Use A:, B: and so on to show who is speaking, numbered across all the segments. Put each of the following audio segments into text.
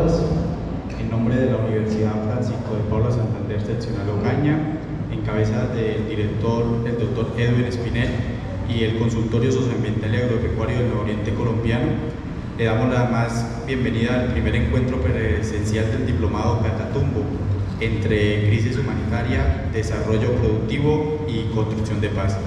A: todas. En nombre de la Universidad Francisco de Paula Santander Seccional Ocaña, en cabeza del director, el doctor Edwin Espinel, y el Consultorio Socioambiental y Agropecuario del Nororiente Colombiano, le damos la más bienvenida al primer encuentro presencial del Diplomado Catatumbo entre crisis humanitaria, desarrollo productivo y construcción de paz.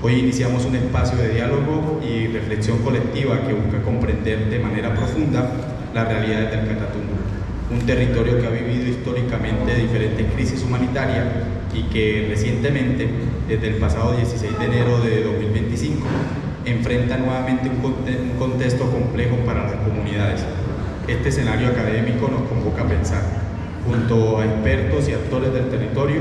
A: Hoy iniciamos un espacio de diálogo y reflexión colectiva que busca comprender de manera profunda las realidades del Catatumbo, un territorio que ha vivido históricamente diferentes crisis humanitarias y que recientemente, desde el pasado 16 de enero de 2025, enfrenta nuevamente un contexto complejo para las comunidades. Este escenario académico nos convoca a pensar, junto a expertos y actores del territorio,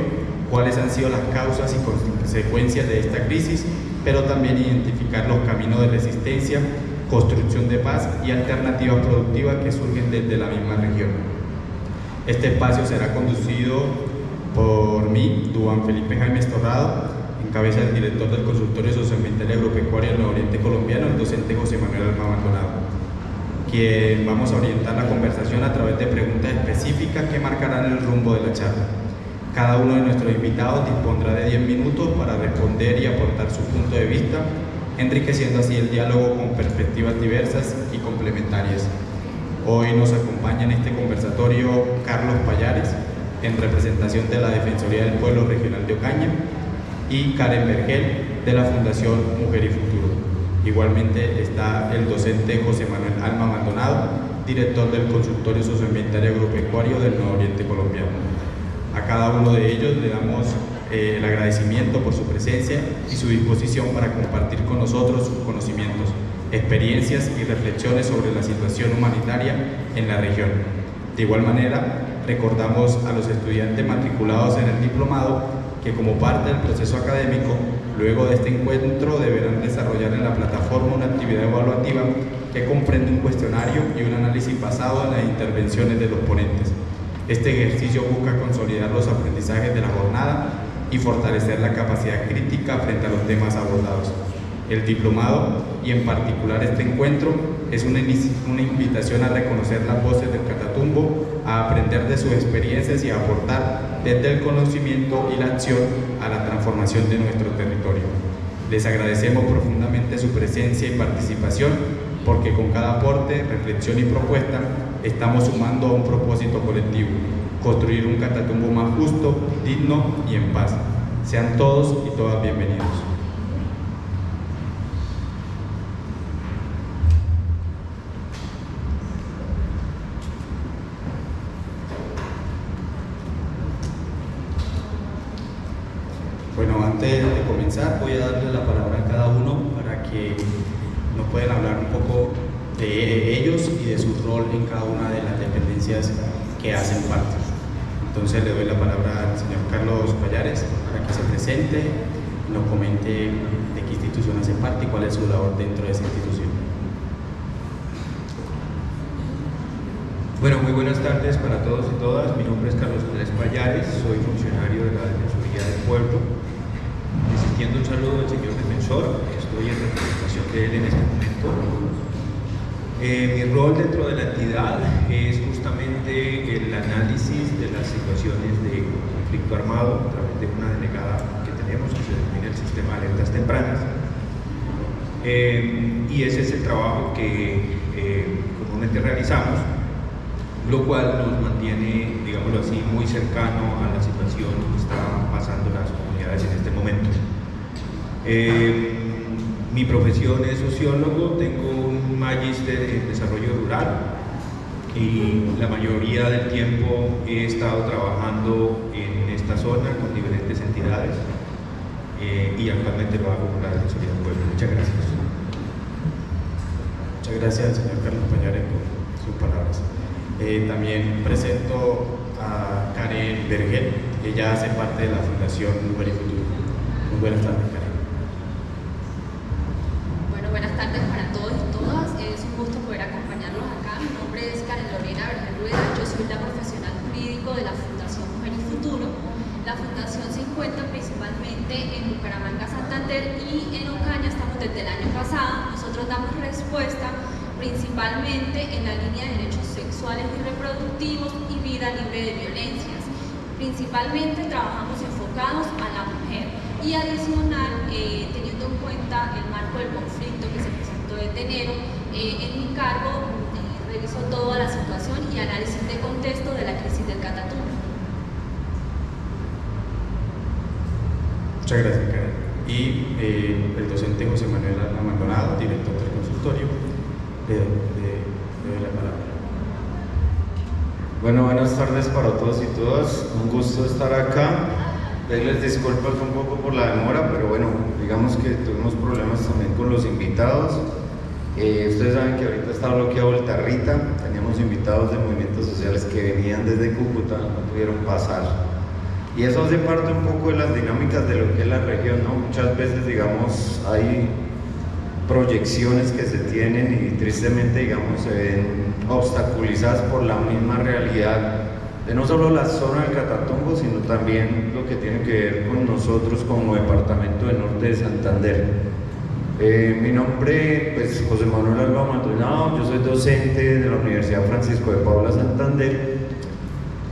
A: cuáles han sido las causas y consecuencias de esta crisis, pero también identificar los caminos de resistencia, construcción de paz y alternativas productivas que surgen desde la misma región. Este espacio será conducido por mí, Duván Felipe Jaime Estorrado, en cabeza del director del Consultorio Socioambiental y Agropecuario del Nororiente Colombiano, el docente José Manuel Alma Maldonado, quien vamos a orientar la conversación a través de preguntas específicas que marcarán el rumbo de la charla. Cada uno de nuestros invitados dispondrá de 10 minutos para responder y aportar su punto de vista, enriqueciendo así el diálogo con perspectivas diversas y complementarias. Hoy nos acompaña en este conversatorio Carlos Payares, en representación de la Defensoría del Pueblo Regional de Ocaña, y Karen Vergel, de la Fundación Mujer y Futuro. Igualmente está el docente José Manuel Alma Maldonado, director del Consultorio Socioambiental y Agropecuario del Nororiente Colombiano. A cada uno de ellos le damos el agradecimiento por su presencia y su disposición para compartir con nosotros sus conocimientos, experiencias y reflexiones sobre la situación humanitaria en la región. De igual manera, recordamos a los estudiantes matriculados en el diplomado que, como parte del proceso académico, luego de este encuentro deberán desarrollar en la plataforma una actividad evaluativa que comprende un cuestionario y un análisis basado en las intervenciones de los ponentes. Este ejercicio busca consolidar los aprendizajes de la jornada y fortalecer la capacidad crítica frente a los temas abordados. El diplomado, y en particular este encuentro, es una invitación a reconocer las voces del Catatumbo, a aprender de sus experiencias y a aportar desde el conocimiento y la acción a la transformación de nuestro territorio. Les agradecemos profundamente su presencia y participación, porque con cada aporte, reflexión y propuesta estamos sumando a un propósito colectivo: construir un Catatumbo más justo, digno y en paz. Sean todos y todas bienvenidos. Bueno, antes de comenzar voy a darle la palabra a cada uno para que nos puedan hablar un poco de ellos y de su rol en cada una de las dependencias que hacen parte. Entonces le doy la palabra al señor Carlos Payares para que se presente y nos comente de qué institución hace parte y cuál es su labor dentro de esa institución.
B: Bueno, muy buenas tardes para todos y todas. Mi nombre es Carlos Andrés Payares, soy funcionario de la Defensoría del Pueblo. Extiendo un saludo al señor defensor, estoy en representación de él en este momento. Mi rol dentro de la entidad es justamente el análisis de las situaciones de conflicto armado a través de una delegada que tenemos, que se denomina el Sistema de Alertas Tempranas. Y ese es el trabajo que comúnmente realizamos, lo cual nos mantiene, digámoslo así, muy cercano a la situación que están pasando las comunidades en este momento. Mi profesión es sociólogo, tengo un magíster en desarrollo rural y la mayoría del tiempo he estado trabajando en esta zona con diferentes entidades y actualmente lo hago con la Defensoría del Pueblo. Muchas gracias.
A: Muchas gracias, señor Carlos Payares, por sus palabras. También presento a Karen Vergel, ella hace parte de la Fundación Mujer y Futuro. Muy buenas tardes, Karen.
C: Bueno, buenas tardes para todos y todas. Es un gusto poder acompañarlos acá. Mi nombre es Karen Lorena Vergel Rueda, yo soy la profesional jurídico de la Fundación Mujer y Futuro. La fundación se encuentra principalmente en Bucaramanga, Santander, y en Ocaña estamos desde el año pasado. Nosotros damos respuesta principalmente en la línea de derechos sexuales y reproductivos productivos y vida libre de violencias. Principalmente trabajamos enfocados a la mujer y adicional, teniendo en cuenta el marco del conflicto que se presentó desde enero, en mi cargo reviso toda la situación y análisis de contexto de la crisis del Catatumbo.
A: Muchas gracias, Karen. Y el docente José Manuel Maldonado, director del consultorio, le doy la palabra.
D: Bueno, buenas tardes para todos y todas. Un gusto estar acá. Pedirles disculpas un poco por la demora, pero bueno, digamos que tuvimos problemas también con los invitados. Ustedes saben que ahorita está bloqueado el Tarrita. Teníamos invitados de movimientos sociales que venían desde Cúcuta, no pudieron pasar. Y eso hace parte un poco de las dinámicas de lo que es la región, ¿no? Muchas veces, digamos, hay proyecciones que se tienen y tristemente, digamos, se ven obstaculizadas por la misma realidad de no solo la zona del Catatumbo, sino también lo que tiene que ver con nosotros como departamento del norte de Santander. Mi nombre es José Manuel Alba Maldonado, yo soy docente de la Universidad Francisco de Paula Santander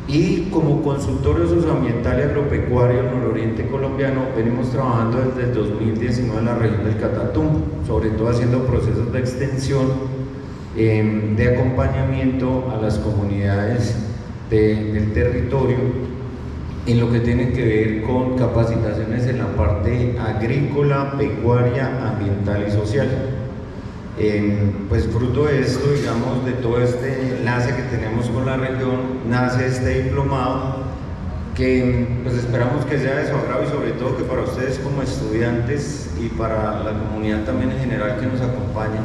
D: y como consultorio socioambiental y agropecuario en el nororiente colombiano venimos trabajando desde el 2019 en la región del Catatumbo, sobre todo haciendo procesos de extensión, de acompañamiento a las comunidades del territorio en lo que tiene que ver con capacitaciones en la parte agrícola, pecuaria, ambiental y social. Pues fruto de esto, digamos, de todo este enlace que tenemos con la región, nace este diplomado que pues esperamos que sea de su agrado y sobre todo que para ustedes como estudiantes y para la comunidad también en general que nos acompaña.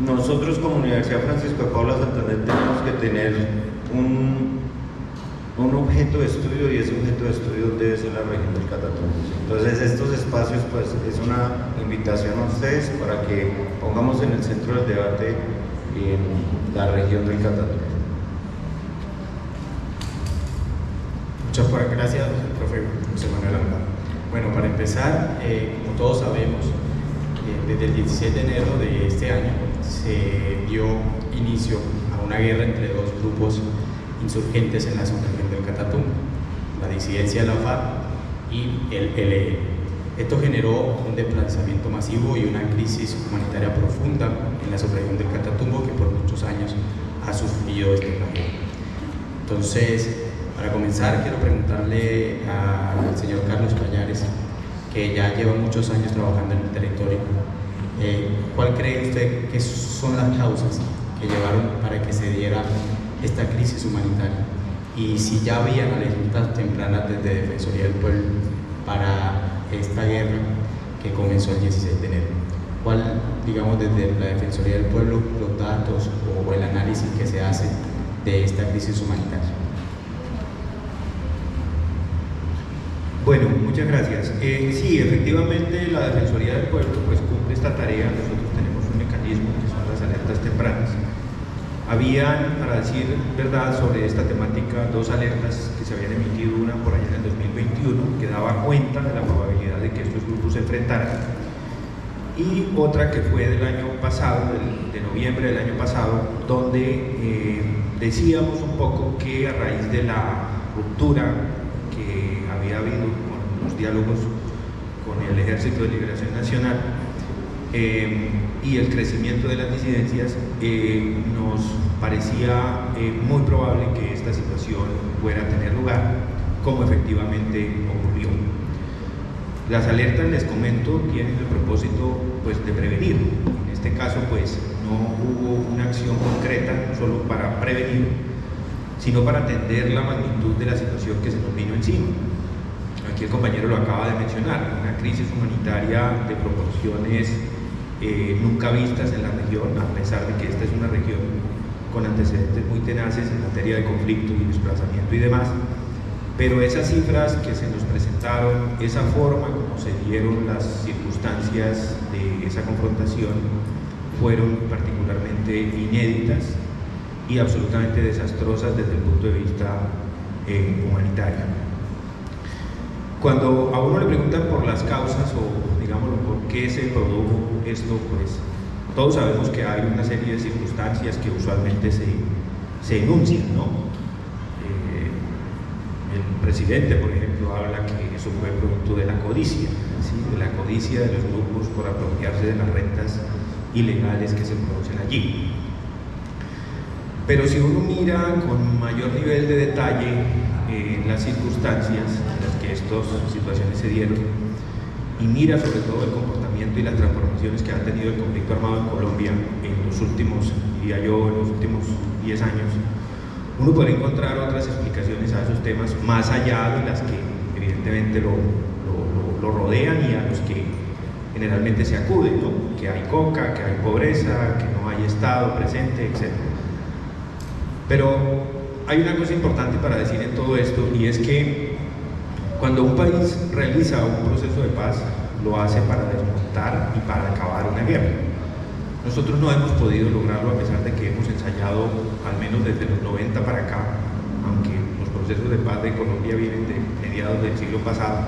D: Nosotros como Universidad Francisco de Paula Santander tenemos que tener un objeto de estudio y ese objeto de estudio debe ser la región del Catatumbo. Entonces estos espacios pues es una invitación a ustedes para que pongamos en el centro del debate la región del Catatumbo.
A: Muchas gracias, profe José Manuel Alba. Bueno, para empezar, como todos sabemos, desde el 16 de enero de este año se dio inicio a una guerra entre dos grupos insurgentes en la subregión del Catatumbo, la disidencia de la FARC y el ELN. Esto generó un desplazamiento masivo y una crisis humanitaria profunda en la subregión del Catatumbo que por muchos años ha sufrido este flagelo. Entonces, para comenzar, quiero preguntarle al señor Carlos Pallares, que ya lleva muchos años trabajando en el territorio, ¿cuál cree usted que son las causas que llevaron para que se diera esta crisis humanitaria? Y si ya habían alertas tempranas desde Defensoría del Pueblo para esta guerra que comenzó el 16 de enero. ¿Cuál, digamos, desde la Defensoría del Pueblo, los datos o el análisis que se hace de esta crisis humanitaria?
B: Bueno, muchas gracias. Sí, efectivamente la Defensoría del Pueblo pues cumple esta tarea. Nosotros tenemos un mecanismo que son las alertas tempranas. Habían, para decir verdad sobre esta temática, dos alertas que se habían emitido, una por allá en el 2021 que daba cuenta de la probabilidad de que estos grupos se enfrentaran y otra que fue del año pasado, de noviembre del año pasado, donde decíamos un poco que a raíz de la ruptura que había habido con los diálogos con el Ejército de Liberación Nacional y el crecimiento de las disidencias, nos parecía muy probable que esta situación fuera a tener lugar, como efectivamente ocurrió. Las alertas, les comento, tienen el propósito pues, de prevenir. En este caso, pues, no hubo una acción concreta solo para prevenir, sino para atender la magnitud de la situación que se nos vino encima. Aquí el compañero lo acaba de mencionar, una crisis humanitaria de proporciones nunca vistas en la región, a pesar de que esta es una región con antecedentes muy tenaces en materia de conflicto y desplazamiento y demás, pero esas cifras que se nos presentaron, esa forma como se dieron las circunstancias de esa confrontación, fueron particularmente inéditas y absolutamente desastrosas desde el punto de vista humanitario. Cuando a uno le preguntan por las causas o, digámoslo, por qué se produjo esto, pues todos sabemos que hay una serie de circunstancias que usualmente se se enuncian, ¿no? El presidente, por ejemplo, habla que eso fue producto de la codicia, ¿sí? De la codicia de los grupos por apropiarse de las rentas ilegales que se producen allí. Pero si uno mira con mayor nivel de detalle las circunstancias en las que estas situaciones se dieron y mira sobre todo el comportamiento y las transformaciones que ha tenido el conflicto armado en Colombia en los últimos, diría yo, en los últimos 10 años, uno puede encontrar otras explicaciones a esos temas más allá de las que evidentemente lo rodean y a los que generalmente se acude, ¿no? Que hay coca, que hay pobreza, que no hay Estado presente, etc. Pero hay una cosa importante para decir en todo esto, y es que cuando un país realiza un proceso de paz, lo hace para desmontar y para acabar una guerra. Nosotros no hemos podido lograrlo a pesar de que hemos ensayado, al menos desde los 90 para acá, aunque los procesos de paz de Colombia vienen de mediados del siglo pasado,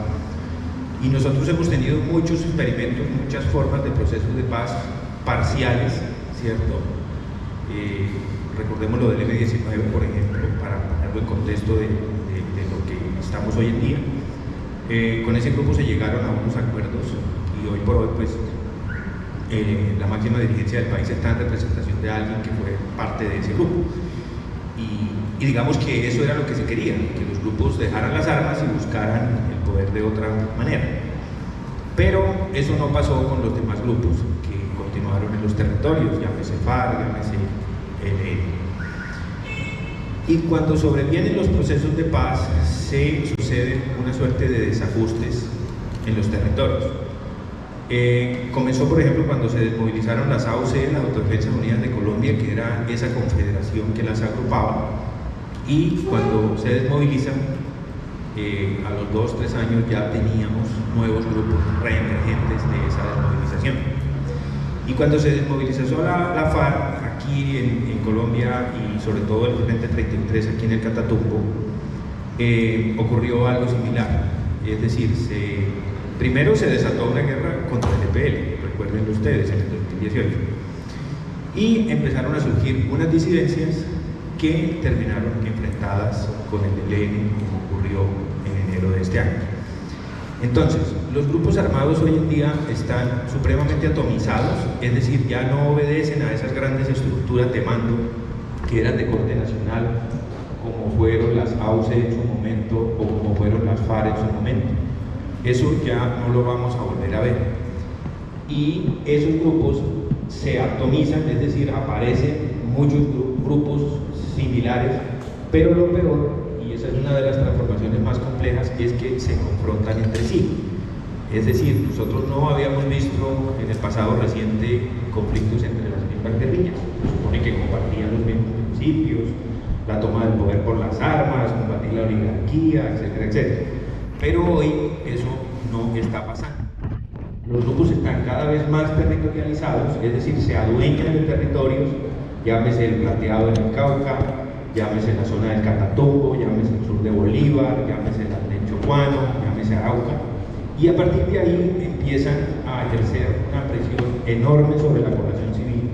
B: y nosotros hemos tenido muchos experimentos, muchas formas de procesos de paz parciales, ¿cierto? Recordemos lo del M-19, por ejemplo, para ponerlo en contexto de lo que estamos hoy en día. Con ese grupo se llegaron a unos acuerdos y hoy por hoy, pues, la máxima dirigencia del país está en representación de alguien que fue parte de ese grupo. Y digamos que eso era lo que se quería, que los grupos dejaran las armas y buscaran el poder de otra manera. Pero eso no pasó con los demás grupos que continuaron en los territorios, llámese FARC, llámese ELN. Y cuando sobrevienen los procesos de paz, se suceden una suerte de desajustes en los territorios. Comenzó, por ejemplo, cuando se desmovilizaron las AUC, las Autodefensas Unidas de Colombia, que era esa confederación que las agrupaba, y cuando se desmovilizan, a los 2 o 3 años ya teníamos nuevos grupos reemergentes de esa desmovilización. Y cuando se desmovilizó la FARC aquí en Colombia y sobre todo el Frente 33 aquí en el Catatumbo, ocurrió algo similar. Es decir, primero se desató una guerra contra el EPL, recuerden ustedes, en el 2018, y empezaron a surgir unas disidencias que terminaron enfrentadas con el ELN, como ocurrió en enero de este año. Entonces, los grupos armados hoy en día están supremamente atomizados, es decir, ya no obedecen a esas grandes estructuras de mando que eran de corte nacional, como fueron las AUC en su momento o como fueron las FARC en su momento. Eso ya no lo vamos a volver a ver. Y esos grupos se atomizan, es decir, aparecen muchos grupos similares, pero lo peor, y esa es una de las transformaciones más complejas, es que se confrontan entre sí. Es decir, nosotros no habíamos visto en el pasado reciente conflictos entre las mismas guerrillas. Se supone que compartían los mismos principios, la toma del poder por las armas, combatir la oligarquía, etcétera, etcétera. Pero hoy eso no está pasando. Los grupos están cada vez más territorializados, es decir, se adueñan de territorios, llámese el Plateado en el Cauca, llámese la zona del Catatumbo, llámese el sur de Bolívar, llámese el Atlántico Chocuano, llámese Arauca, y a partir de ahí empiezan a ejercer una presión enorme sobre la población civil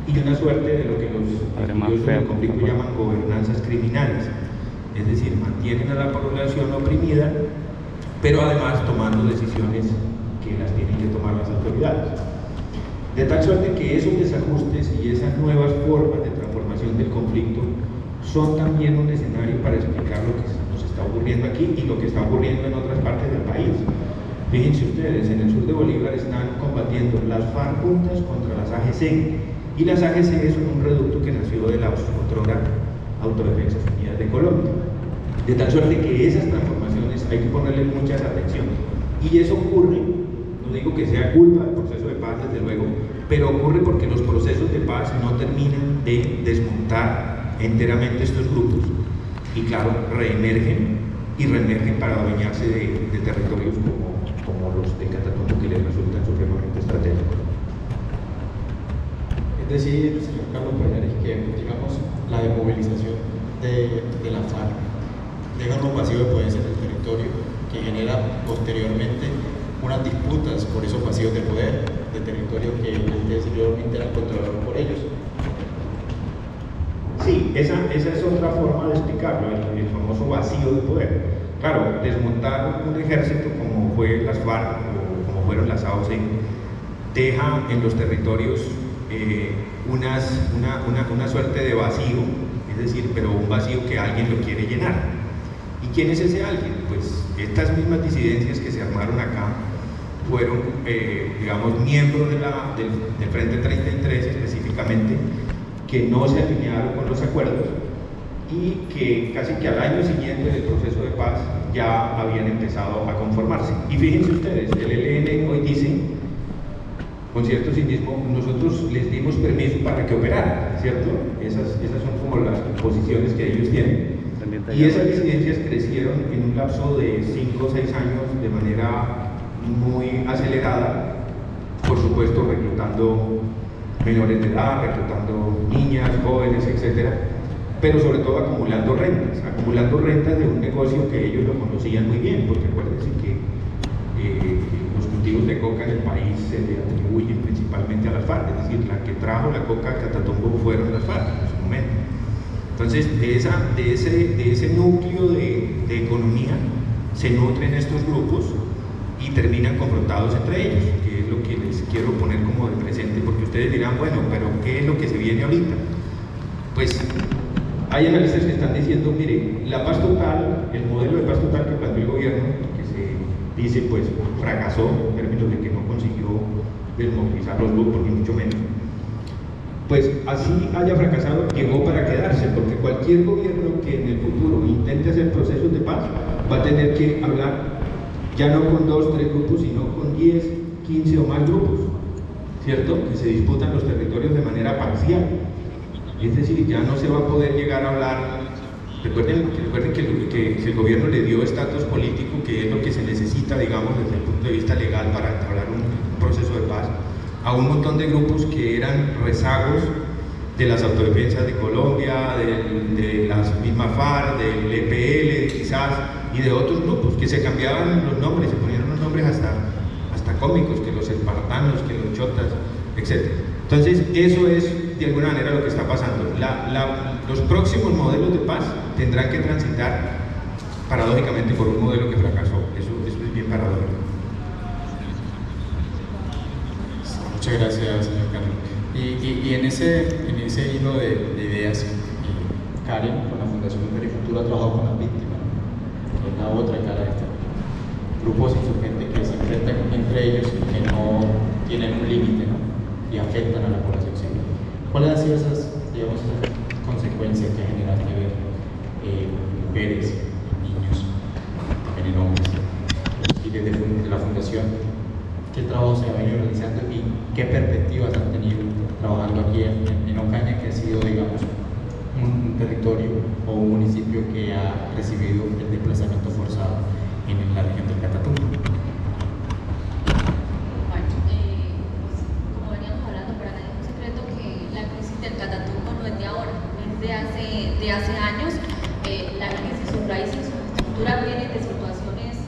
B: y una suerte de lo que los estudiosos del conflicto llaman gobernanzas criminales, es decir, mantienen a la población oprimida, pero además tomando decisiones que las tienen que tomar las autoridades. De tal suerte que esos desajustes y esas nuevas formas de transformación del conflicto son también un escenario para explicar lo que nos está ocurriendo aquí y lo que está ocurriendo en otras partes del país. Fíjense ustedes, en el sur de Bolívar están combatiendo las FARC juntas contra las AGC, y las AGC son un reducto que nació de la otrora Autodefensas Unidas de Colombia. De tal suerte que esas transformaciones hay que ponerle mucha atención. Y eso ocurre, no digo que sea culpa del proceso de paz, desde luego, pero ocurre porque los procesos de paz no terminan de desmontar enteramente estos grupos. Y claro, reemergen y reemergen para adueñarse de territorios como los de Catatumbo, que les resultan supremamente estratégicos.
A: Es decir, señor Carlos Payares, que digamos la desmovilización de la FARC deja un vacío de poder en el territorio que genera posteriormente unas disputas por esos vacíos de poder de territorio que anteriormente eran controlados por ellos.
B: Sí, esa es otra forma de explicarlo, el famoso vacío de poder. Claro, desmontar un ejército como fue las FARC o como fueron las AOC deja en los territorios una suerte de vacío, es decir, pero un vacío que alguien lo quiere llenar. ¿Y quién es ese alguien? Pues estas mismas disidencias que se armaron acá fueron, digamos, miembros del Frente 33 específicamente, que no se alinearon con los acuerdos y que casi que al año siguiente del proceso de paz ya habían empezado a conformarse. Y fíjense ustedes, el ELN hoy dice, con cierto cinismo, nosotros les dimos permiso para que operaran, ¿cierto? Esas son como las posiciones que ellos tienen. Y esas disidencias crecieron en un lapso de 5 o 6 años de manera muy acelerada, por supuesto reclutando menores de edad, reclutando niñas, jóvenes, etc. Pero sobre todo acumulando rentas de un negocio que ellos lo conocían muy bien, porque acuérdense que los cultivos de coca en el país se le atribuyen principalmente a las FARC, es decir, la que trajo la coca a Catatumbo fueron las FARC en su momento. Entonces, de ese núcleo de economía se nutren estos grupos y terminan confrontados entre ellos, que es lo que les quiero poner como de presente, porque ustedes dirán, bueno, pero ¿qué es lo que se viene ahorita? Pues hay analistas que están diciendo, mire, la paz total, el modelo de paz total que planteó el gobierno, que se dice pues fracasó en términos de que no consiguió desmovilizar los grupos, ni mucho menos, pues así haya fracasado, llegó para quedarse, porque cualquier gobierno que en el futuro intente hacer procesos de paz va a tener que hablar ya no con 2 o 3 grupos, sino con 10, 15 o más grupos, ¿cierto? Que se disputan los territorios de manera parcial. Es decir, ya no se va a poder llegar a hablar. Recuerden que el gobierno le dio estatus político, que es lo que se necesita, digamos, desde el punto de vista legal para entablar un proceso de paz, a un montón de grupos que eran rezagos de las autodefensas de Colombia, de las mismas FARC, del EPL quizás, y de otros grupos, que se cambiaban los nombres, se ponían unos nombres hasta cómicos, que los espartanos, que los chotas, etc. Entonces, eso es de alguna manera lo que está pasando. Los próximos modelos de paz tendrán que transitar paradójicamente por un modelo que fracasó. Eso es bien paradójico.
A: Muchas gracias, señor Carlos. Y en ese hilo de ideas, Karen, con la Fundación Mujer y Futuro, ha trabajado con las víctimas, que es la otra cara de este grupos insurgentes que se enfrentan entre ellos y que no tienen un límite, ¿no? Y afectan a la población civil. ¿Cuáles han sido esas consecuencias que generan de ver mujeres, niños, también hombres? Y desde la Fundación, ¿qué trabajo se ha venido realizando y qué perspectivas han tenido trabajando aquí en Ocaña, que ha sido, digamos, un territorio o un municipio que ha recibido el desplazamiento forzado en la región del Catatumbo?
C: Bueno, pues, como veníamos hablando, para nadie es un secreto que la crisis del Catatumbo no es de ahora, es de hace años. La crisis, sus raíces, su estructura viene de situaciones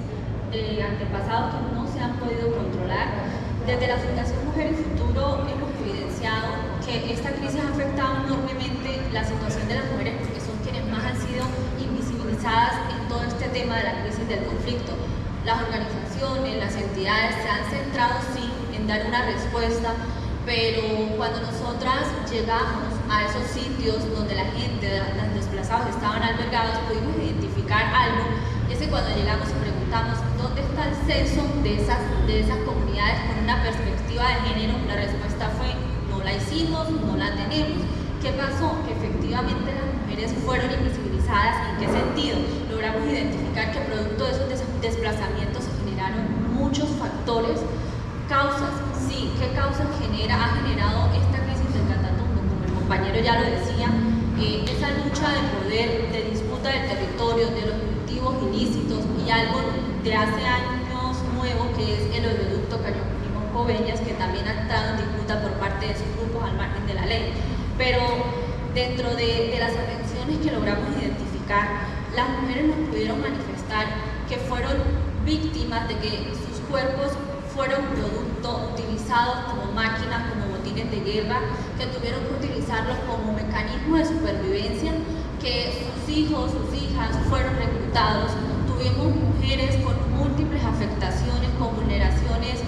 C: antepasados que no se han podido controlar. Desde la Fundación Mujer y Futuro hemos evidenciado que esta crisis ha afectado enormemente la situación de las mujeres, porque son quienes más han sido invisibilizadas en todo este tema de la crisis del conflicto. Las organizaciones, las entidades se han centrado sí en dar una respuesta, pero cuando nosotras llegamos a esos sitios donde la gente, los desplazados estaban albergados, pudimos identificar algo, y es que cuando llegamos y preguntamos dónde está el censo de esas comunidades con una perspectiva de género, la respuesta fue no la hicimos, no la tenemos. ¿Qué pasó? Que efectivamente las mujeres fueron invisibilizadas. ¿En qué sentido? Logramos identificar que producto de esos desplazamientos se generaron muchos factores, causas. Sí, ¿qué causas ha generado esta crisis del Catatumbo? Como el compañero ya lo decía, esa lucha de poder, de disputa del territorio, de los cultivos ilícitos y algo de hace años nuevo, que es el oleoducto Caño-Coveñas, que también ha estado en disputa por parte de esos grupos al margen de la ley. Pero dentro de las atenciones que logramos identificar, las mujeres nos pudieron manifestar que fueron víctimas de que sus cuerpos fueron producto utilizados como máquinas, como motines de guerra, que tuvieron que utilizarlos como mecanismo de supervivencia, que sus hijos, sus hijas fueron reclutados. Tuvimos mujeres con múltiples afectaciones, con vulneraciones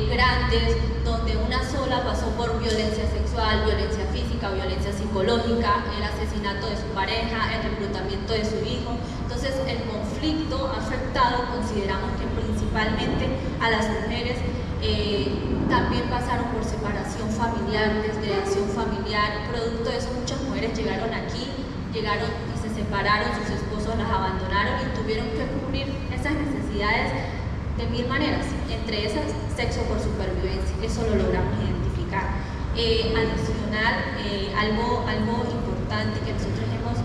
C: grandes, donde una sola pasó por violencia sexual, violencia física, violencia psicológica, el asesinato de su pareja, el reclutamiento de su hijo. Entonces el conflicto ha afectado, consideramos que principalmente a las mujeres. También pasaron por separación familiar, desgregación familiar. Producto de eso, muchas mujeres llegaron aquí, llegaron y se separaron, sus esposos las abandonaron y tuvieron que cubrir esas necesidades de mil maneras, entre esas sexo por supervivencia. Eso lo logramos identificar. Adicional, algo importante que nosotros hemos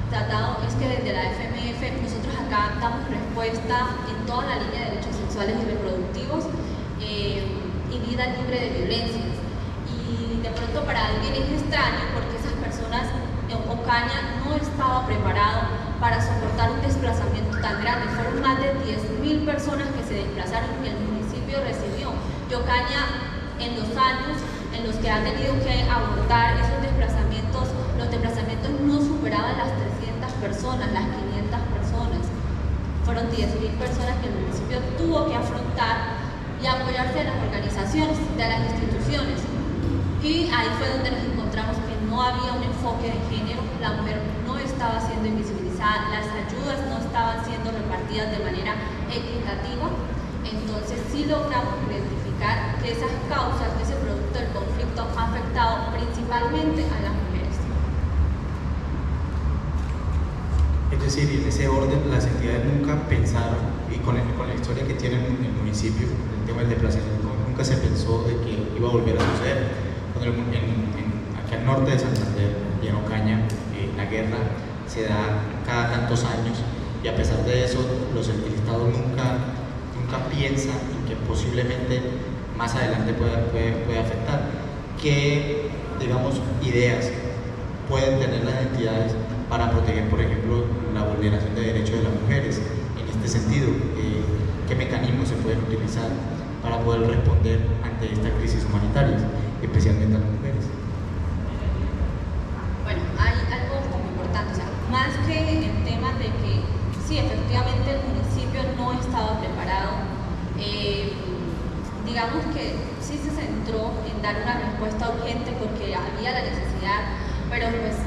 C: tratado es que desde la FMF nosotros acá damos respuesta en toda la línea de derechos sexuales y reproductivos y vida libre de violencias. Y de pronto para alguien es extraño porque esas personas en Ocaña no estaba preparado para soportar un desplazamiento tan grande. Fueron más de 10.000 personas que se desplazaron y el municipio recibió. Y Ocaña, en los años en los que ha tenido que abordar esos desplazamientos, los desplazamientos no superaban las 300 personas, las 500 personas. Fueron 10.000 personas que el municipio tuvo que afrontar y apoyarse de las organizaciones, de las instituciones. Y ahí fue donde nos encontramos que no había un enfoque de género, la mujer no estaba siendo invisibilizada, las ayudas no estaban siendo repartidas de manera equitativa. Entonces sí logramos identificar que esas causas, que ese producto del conflicto ha afectado principalmente a las mujeres.
A: Es decir, en ese orden las entidades nunca pensaron, y con la historia que tiene el municipio, el tema del desplazamiento, nunca se pensó de que iba a volver a suceder. Aquí al norte de Santander y en Ocaña, la guerra se da cada tantos años y a pesar de eso el Estado nunca piensa en que posiblemente más adelante puede afectar. ¿Qué, digamos, ideas pueden tener las entidades para proteger, por ejemplo, la vulneración de derechos de las mujeres? En este sentido, ¿qué mecanismos se pueden utilizar para poder responder ante esta crisis humanitaria, especialmente a las mujeres?
C: Bueno, hay algo como importante, o sea, más que el tema de que sí, efectivamente el municipio no estaba preparado, digamos que sí se centró en dar una respuesta urgente porque había la necesidad, pero pues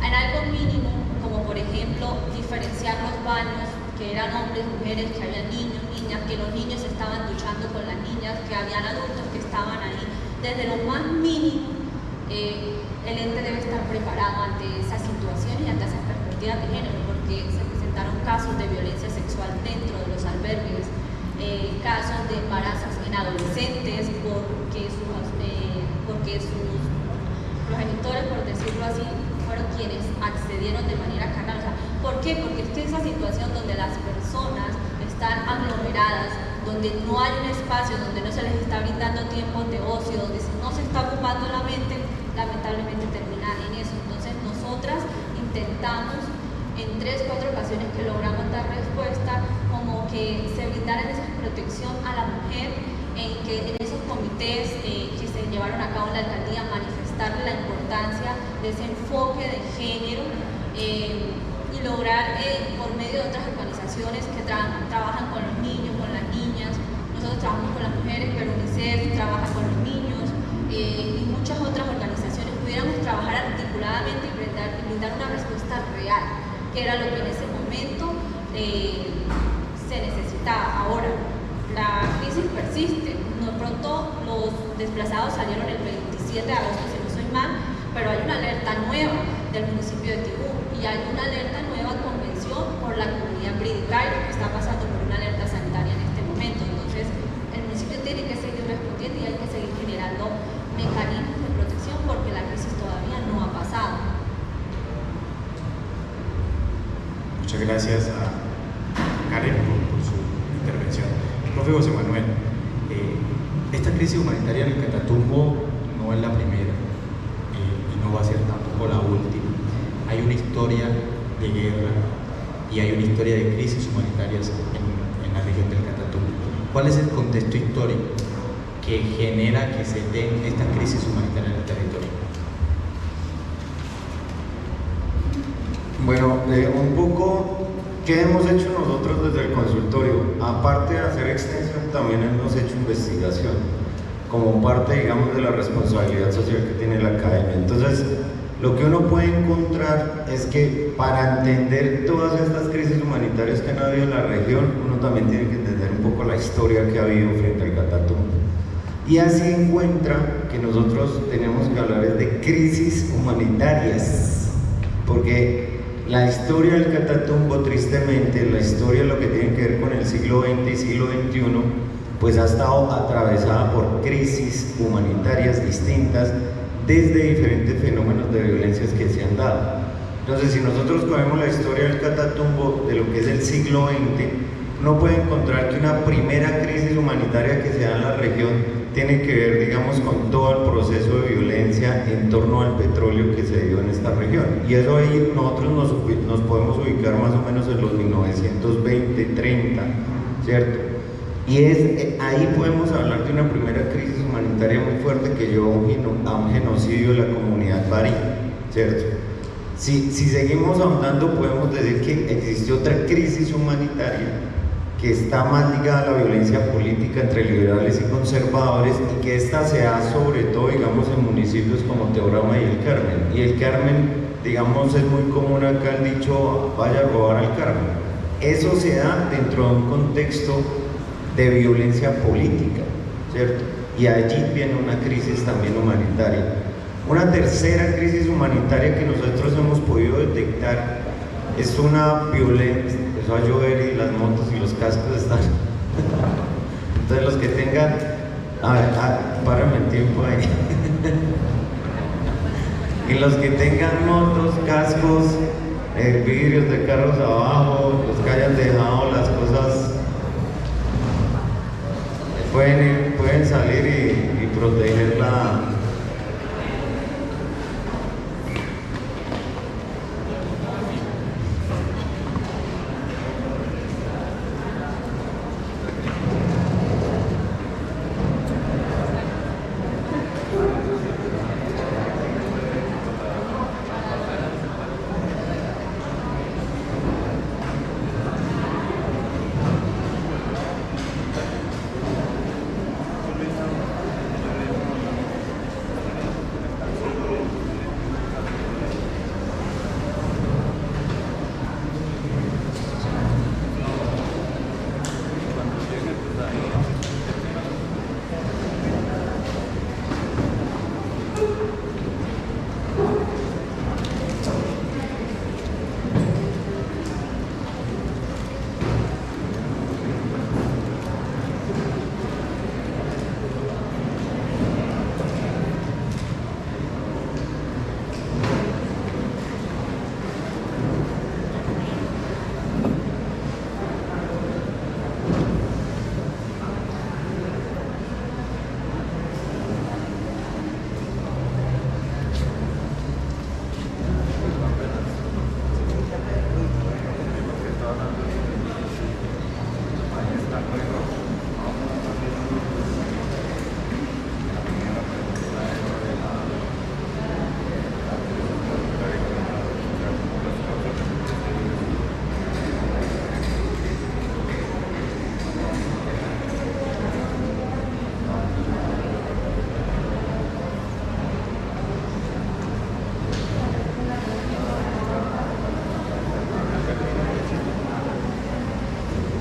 C: en algo mínimo, como por ejemplo diferenciar los baños, que eran hombres, mujeres, que había niños, niñas, que los niños estaban duchando con las niñas, que habían adultos que estaban ahí. Desde lo más mínimo, el ente debe estar preparado ante esas situaciones y ante esas perspectivas de género, porque se presentaron casos de violencia sexual dentro de los albergues, casos de embarazos en adolescentes porque sus progenitores, por decirlo así, fueron quienes accedieron de manera carnal. O sea, ¿por qué? Porque es que esa situación donde las personas están aglomeradas, donde no hay un espacio, donde no se les está brindando tiempo de ocio, donde no se está ocupando la mente, lamentablemente termina en eso. Entonces nosotras intentamos en 3-4 ocasiones que logramos dar respuesta, como que se brindara esa protección a la mujer, en que en esos comités que se llevaron a cabo en la alcaldía manifestarle la importancia de ese enfoque de género y lograr por medio de otras organizaciones que trabajan con los niños, con las niñas. Nosotros trabajamos con las mujeres, pero UNICEF trabaja con los niños y muchas otras organizaciones pudiéramos trabajar articuladamente y brindar una respuesta real, que era lo que en ese momento se necesitaba. Ahora, la crisis persiste. De pronto los desplazados salieron el 27 de agosto, si no soy mal, pero hay una alerta nueva del municipio de Tibú y hay una alerta nueva en convención por la comunidad Bridicaire, que está pasando por una alerta sanitaria en este momento. Entonces, el municipio tiene que seguir respondiendo y hay que seguir generando mecanismos de protección porque la crisis todavía no ha pasado.
A: Muchas gracias a Karen por su intervención. Profe José Manuel, esta crisis humanitaria en el Catatumbo no es la primera y no va a ser tampoco la última. Hay una historia de guerra y hay una historia de crisis humanitarias en la región del Catatumbo. ¿Cuál es el contexto histórico que genera que se den esta crisis humanitaria en el territorio?
D: Bueno, un poco, ¿qué hemos hecho nosotros desde el consultorio? Aparte de hacer extensión, también hemos hecho investigación, como parte, digamos, de la responsabilidad social que tiene la academia. Entonces, lo que uno puede encontrar es que para entender todas estas crisis humanitarias que han habido en la región, uno también tiene que entender un poco la historia que ha habido frente al Catatumbo. Y así encuentra que nosotros tenemos que hablar de crisis humanitarias, porque la historia del Catatumbo, tristemente, la historia de lo que tiene que ver con el siglo XX y siglo XXI, pues ha estado atravesada por crisis humanitarias distintas desde diferentes fenómenos de violencias que se han dado. Entonces, si nosotros cogemos la historia del Catatumbo de lo que es el siglo XX, uno puede encontrar que una primera crisis humanitaria que se da en la región tiene que ver, digamos, con todo el proceso de violencia en torno al petróleo que se dio en esta región. Y eso ahí nosotros nos podemos ubicar más o menos en los 1920, 30, ¿cierto? Y ahí podemos hablar de una primera crisis humanitaria muy fuerte que llevó a un genocidio de la comunidad barí, ¿cierto? Si seguimos ahondando, podemos decir que existió otra crisis humanitaria que está más ligada a la violencia política entre liberales y conservadores, y que esta se da sobre todo, digamos, en municipios como Teorama y el Carmen. Y el Carmen, digamos, es muy común acá el dicho, vaya a robar al Carmen. Eso se da dentro de un contexto de violencia política, ¿cierto? Y allí viene una crisis también humanitaria. Una tercera crisis humanitaria que nosotros hemos podido detectar es una violencia. Empezó a llover y las motos y los cascos están. Entonces, los que tengan. Párame el tiempo ahí. Y los que tengan motos, cascos, vidrios de carros abajo, los que hayan dejado las cosas, pueden salir y proteger la.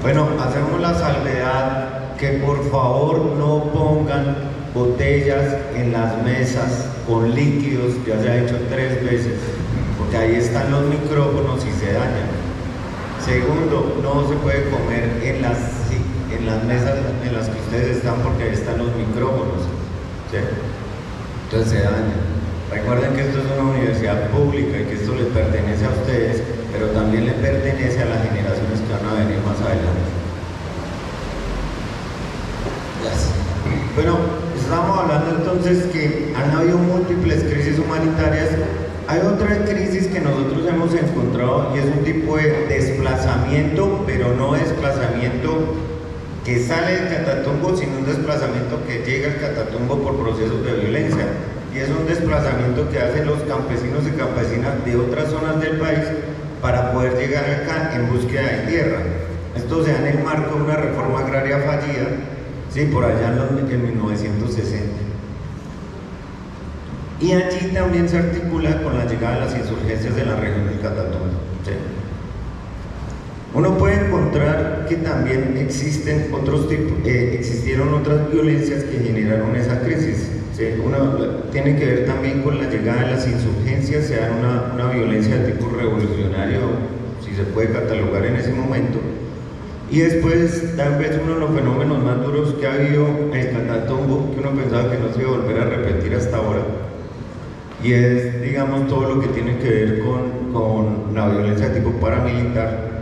D: Bueno, hacemos la salvedad que por favor no pongan botellas en las mesas con líquidos, ya se ha hecho 3 veces, porque ahí están los micrófonos y se dañan. Segundo, no se puede comer en las mesas en las que ustedes están, porque ahí están los micrófonos, ¿sí? Entonces se dañan. Recuerden que esto es una universidad pública y que esto les pertenece a ustedes, pero también les pertenece a las generaciones que van a venir más adelante. Gracias. Bueno, estamos hablando entonces que han habido múltiples crisis humanitarias. Hay otra crisis que nosotros hemos encontrado y es un tipo de desplazamiento, pero no desplazamiento que sale del Catatumbo, sino un desplazamiento que llega al Catatumbo por procesos de violencia. Y es un desplazamiento que hacen los campesinos y campesinas de otras zonas del país para poder llegar acá en búsqueda de tierra. Esto se da en el marco de una reforma agraria fallida, sí, por allá en 1960. Y allí también se articula con la llegada de las insurgencias de la región del Catatumbo. ¿Sí? Uno puede encontrar que también existieron otras violencias que generaron esa crisis. ¿Sí? Tiene que ver también con la llegada de las insurgencias, se da una violencia de tipo revolucionario, si se puede catalogar en ese momento. Y después, tal vez uno de los fenómenos más duros que ha habido en el Catatumbo, que uno pensaba que no se iba a volver a repetir hasta ahora, y es, digamos, todo lo que tiene que ver con la violencia de tipo paramilitar,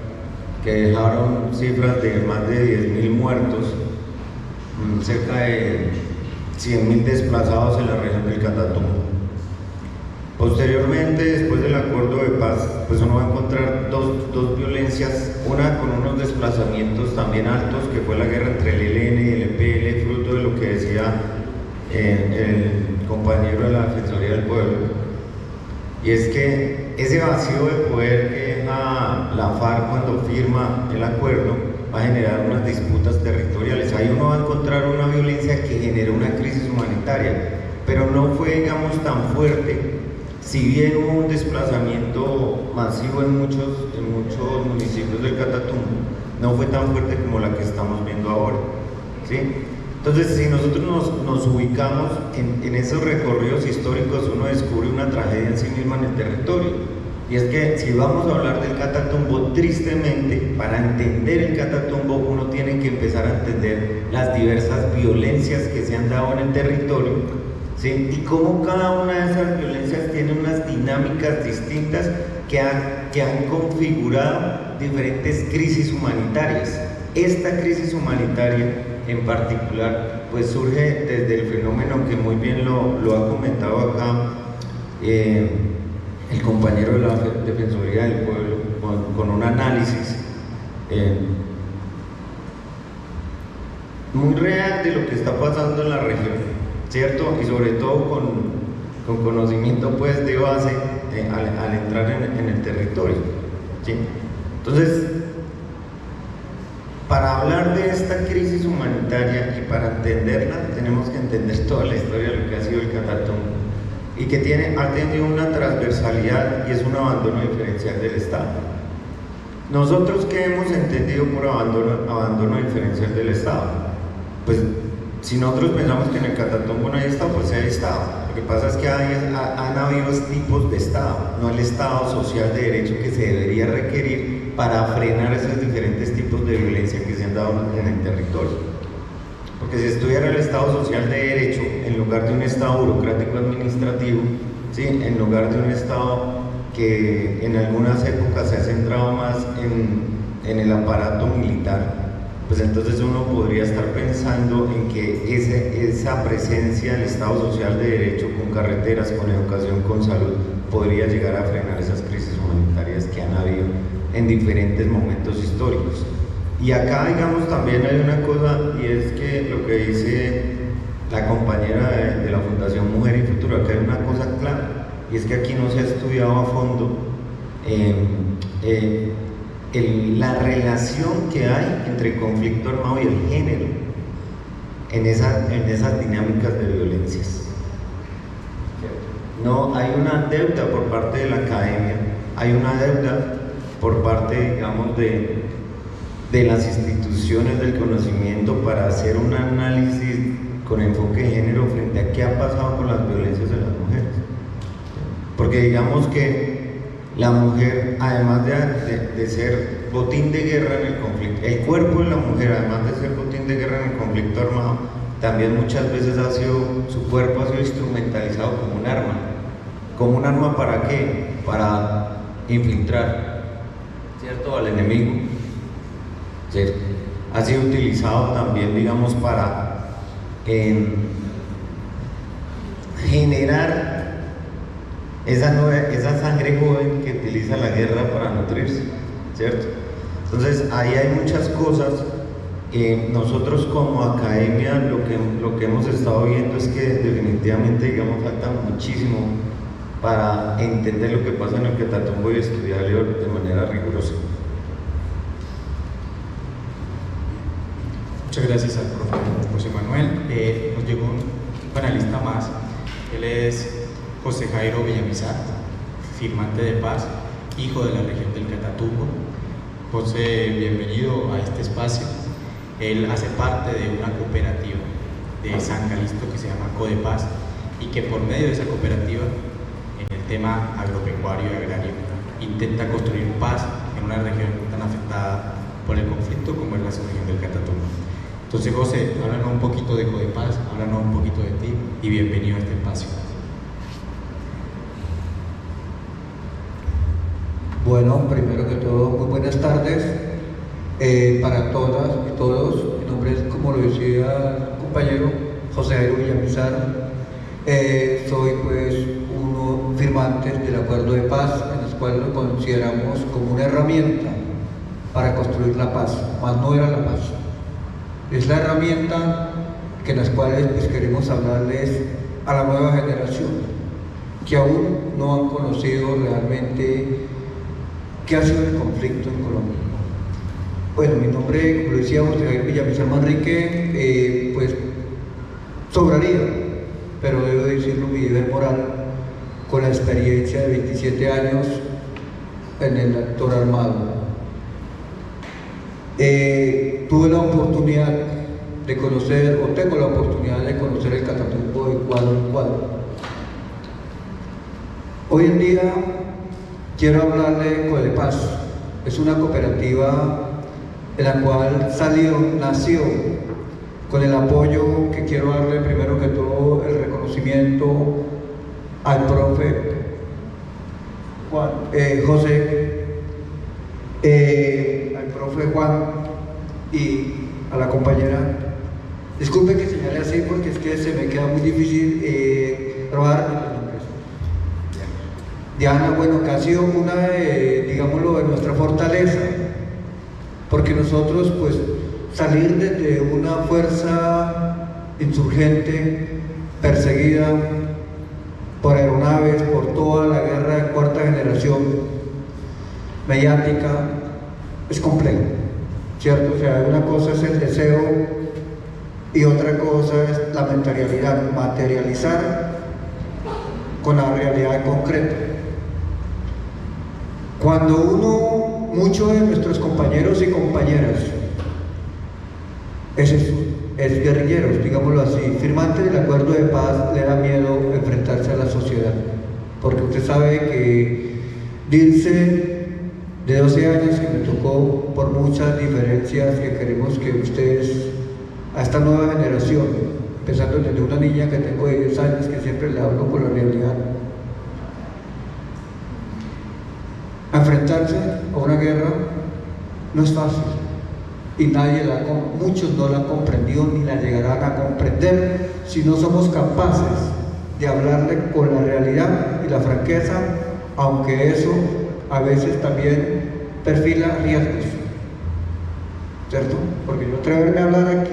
D: que dejaron cifras de más de 10.000 muertos, cerca de 100.000 desplazados en la región del Catatumbo. Posteriormente, después del acuerdo de paz, pues uno va a encontrar dos violencias, una con unos desplazamientos también altos, que fue la guerra entre el ELN y el EPL, fruto de lo que decía el compañero de la Defensoría del Pueblo, y es que ese vacío de poder que deja la FARC cuando firma el acuerdo va a generar unas disputas territoriales. Ahí uno va a encontrar una violencia que generó una crisis humanitaria, pero no fue, digamos, tan fuerte. Si bien hubo un desplazamiento masivo en muchos municipios del Catatumbo, no fue tan fuerte como la que estamos viendo ahora, ¿sí? Entonces, si nosotros nos ubicamos en esos recorridos históricos, uno descubre una tragedia en sí misma en el territorio. Y es que si vamos a hablar del Catatumbo, tristemente, para entender el Catatumbo, uno tiene que empezar a entender las diversas violencias que se han dado en el territorio, ¿sí? Y cómo cada una de esas violencias tiene unas dinámicas distintas que han configurado diferentes crisis humanitarias. Esta crisis humanitaria en particular pues surge desde el fenómeno que muy bien lo ha comentado acá el compañero de la Defensoría del Pueblo con un análisis muy real de lo que está pasando en la región, ¿cierto? Y sobre todo con conocimiento pues de base al entrar en el territorio, ¿sí? Entonces, para hablar de esta crisis humanitaria y para entenderla, tenemos que entender toda la historia de lo que ha sido el Catatumbo y que ha tenido una transversalidad y es un abandono diferencial del Estado. Nosotros, ¿qué hemos entendido por abandono diferencial del Estado? Pues si nosotros pensamos que en el Catatumbo no hay Estado, pues hay Estado. Lo que pasa es que han habido tipos de Estado, no el Estado social de derecho que se debería requerir para frenar esos diferentes tipos de violencia que se han dado en el territorio. Porque si estuviera el Estado social de derecho, en lugar de un Estado burocrático administrativo, ¿sí? En lugar de un Estado que en algunas épocas se ha centrado más en el aparato militar, pues entonces uno podría estar pensando en que esa presencia del Estado social de derecho con carreteras, con educación, con salud, podría llegar a frenar esas crisis humanitarias que han habido en diferentes momentos históricos. Y acá, digamos, también hay una cosa, y es que lo que dice la compañera de la Fundación Mujer y Futuro, acá hay una cosa clara, y es que aquí no se ha estudiado a fondo la relación que hay entre el conflicto armado y el género en esas dinámicas de violencias. No, hay una deuda por parte de la academia, hay una deuda por parte, digamos, de las instituciones del conocimiento para hacer un análisis con enfoque de género frente a qué ha pasado con las violencias de las mujeres. Porque digamos que la mujer, además de ser botín de guerra en el conflicto, el cuerpo de la mujer, además de ser botín de guerra en el conflicto armado, también muchas veces su cuerpo ha sido instrumentalizado como un arma. ¿Como un arma para qué? Para infiltrar, ¿cierto?, al enemigo, ¿cierto? Ha sido utilizado también, digamos, para generar esa sangre joven que utiliza la guerra para nutrirse, ¿cierto? Entonces ahí hay muchas cosas Nosotros como academia lo que hemos estado viendo es que definitivamente, digamos, falta muchísimo para entender lo que pasa en el Catatumbo y estudiarlo de manera rigurosa.
A: Muchas gracias al profe José Manuel. Nos llegó un panelista más. Él es José Jairo Villamizar, firmante de paz, hijo de la región del Catatumbo. José, bienvenido a este espacio. Él hace parte de una cooperativa de San Calixto que se llama Codepaz y que por medio de esa cooperativa, en el tema agropecuario y agrario, intenta construir paz en una región tan afectada por el conflicto como es la región del Catatumbo. Entonces, José, háblanos un poquito de Codepaz, háblanos un poquito de ti y bienvenido a este espacio.
E: Bueno, primero que todo, muy buenas tardes para todas y todos. Mi nombre es, como lo decía el compañero, José Jairo Villamizar. Soy pues uno firmante del acuerdo de paz, en el cual lo consideramos como una herramienta para construir la paz, mas no era la paz. Es la herramienta que en las cuales pues, queremos hablarles a la nueva generación, que aún no han conocido realmente qué ha sido el conflicto en Colombia. Bueno, mi nombre, como decía José Jairo Villamizar Manrique, pues sobraría, pero debo decirlo, mi deber moral, con la experiencia de 27 años en el actor armado. Tuve la oportunidad de conocer, o tengo la oportunidad de conocer el Catatumbo de cuadro en cuadro. Hoy en día quiero hablarle de Codepaz. Es una cooperativa en la cual nació con el apoyo que quiero darle primero que todo el reconocimiento al profe Juan, José, al profe Juan y a la compañera. Disculpe que señale así porque es que se me queda muy difícil robar los nombres. Diana, bueno, que ha sido una de, digámoslo, de nuestra fortaleza, porque nosotros pues salir desde una fuerza insurgente, perseguida por aeronaves, por toda la guerra de cuarta generación mediática, es complejo, ¿cierto? O sea, una cosa es el deseo y otra cosa es la materialidad, materializar con la realidad concreta. Cuando muchos de nuestros compañeros y compañeras es guerrilleros, digámoslo así, firmante del acuerdo de paz, le da miedo enfrentarse a la sociedad, porque usted sabe que Dilce, de 12 años, que me tocó por muchas diferencias que queremos que ustedes, a esta nueva generación, empezando desde una niña que tengo de 10 años, que siempre le hablo con la realidad, a enfrentarse a una guerra no es fácil. Y muchos no la han comprendido ni la llegarán a comprender si no somos capaces de hablarle con la realidad y la franqueza, aunque eso a veces también perfila riesgos, ¿cierto? Porque yo atreverme a hablar aquí,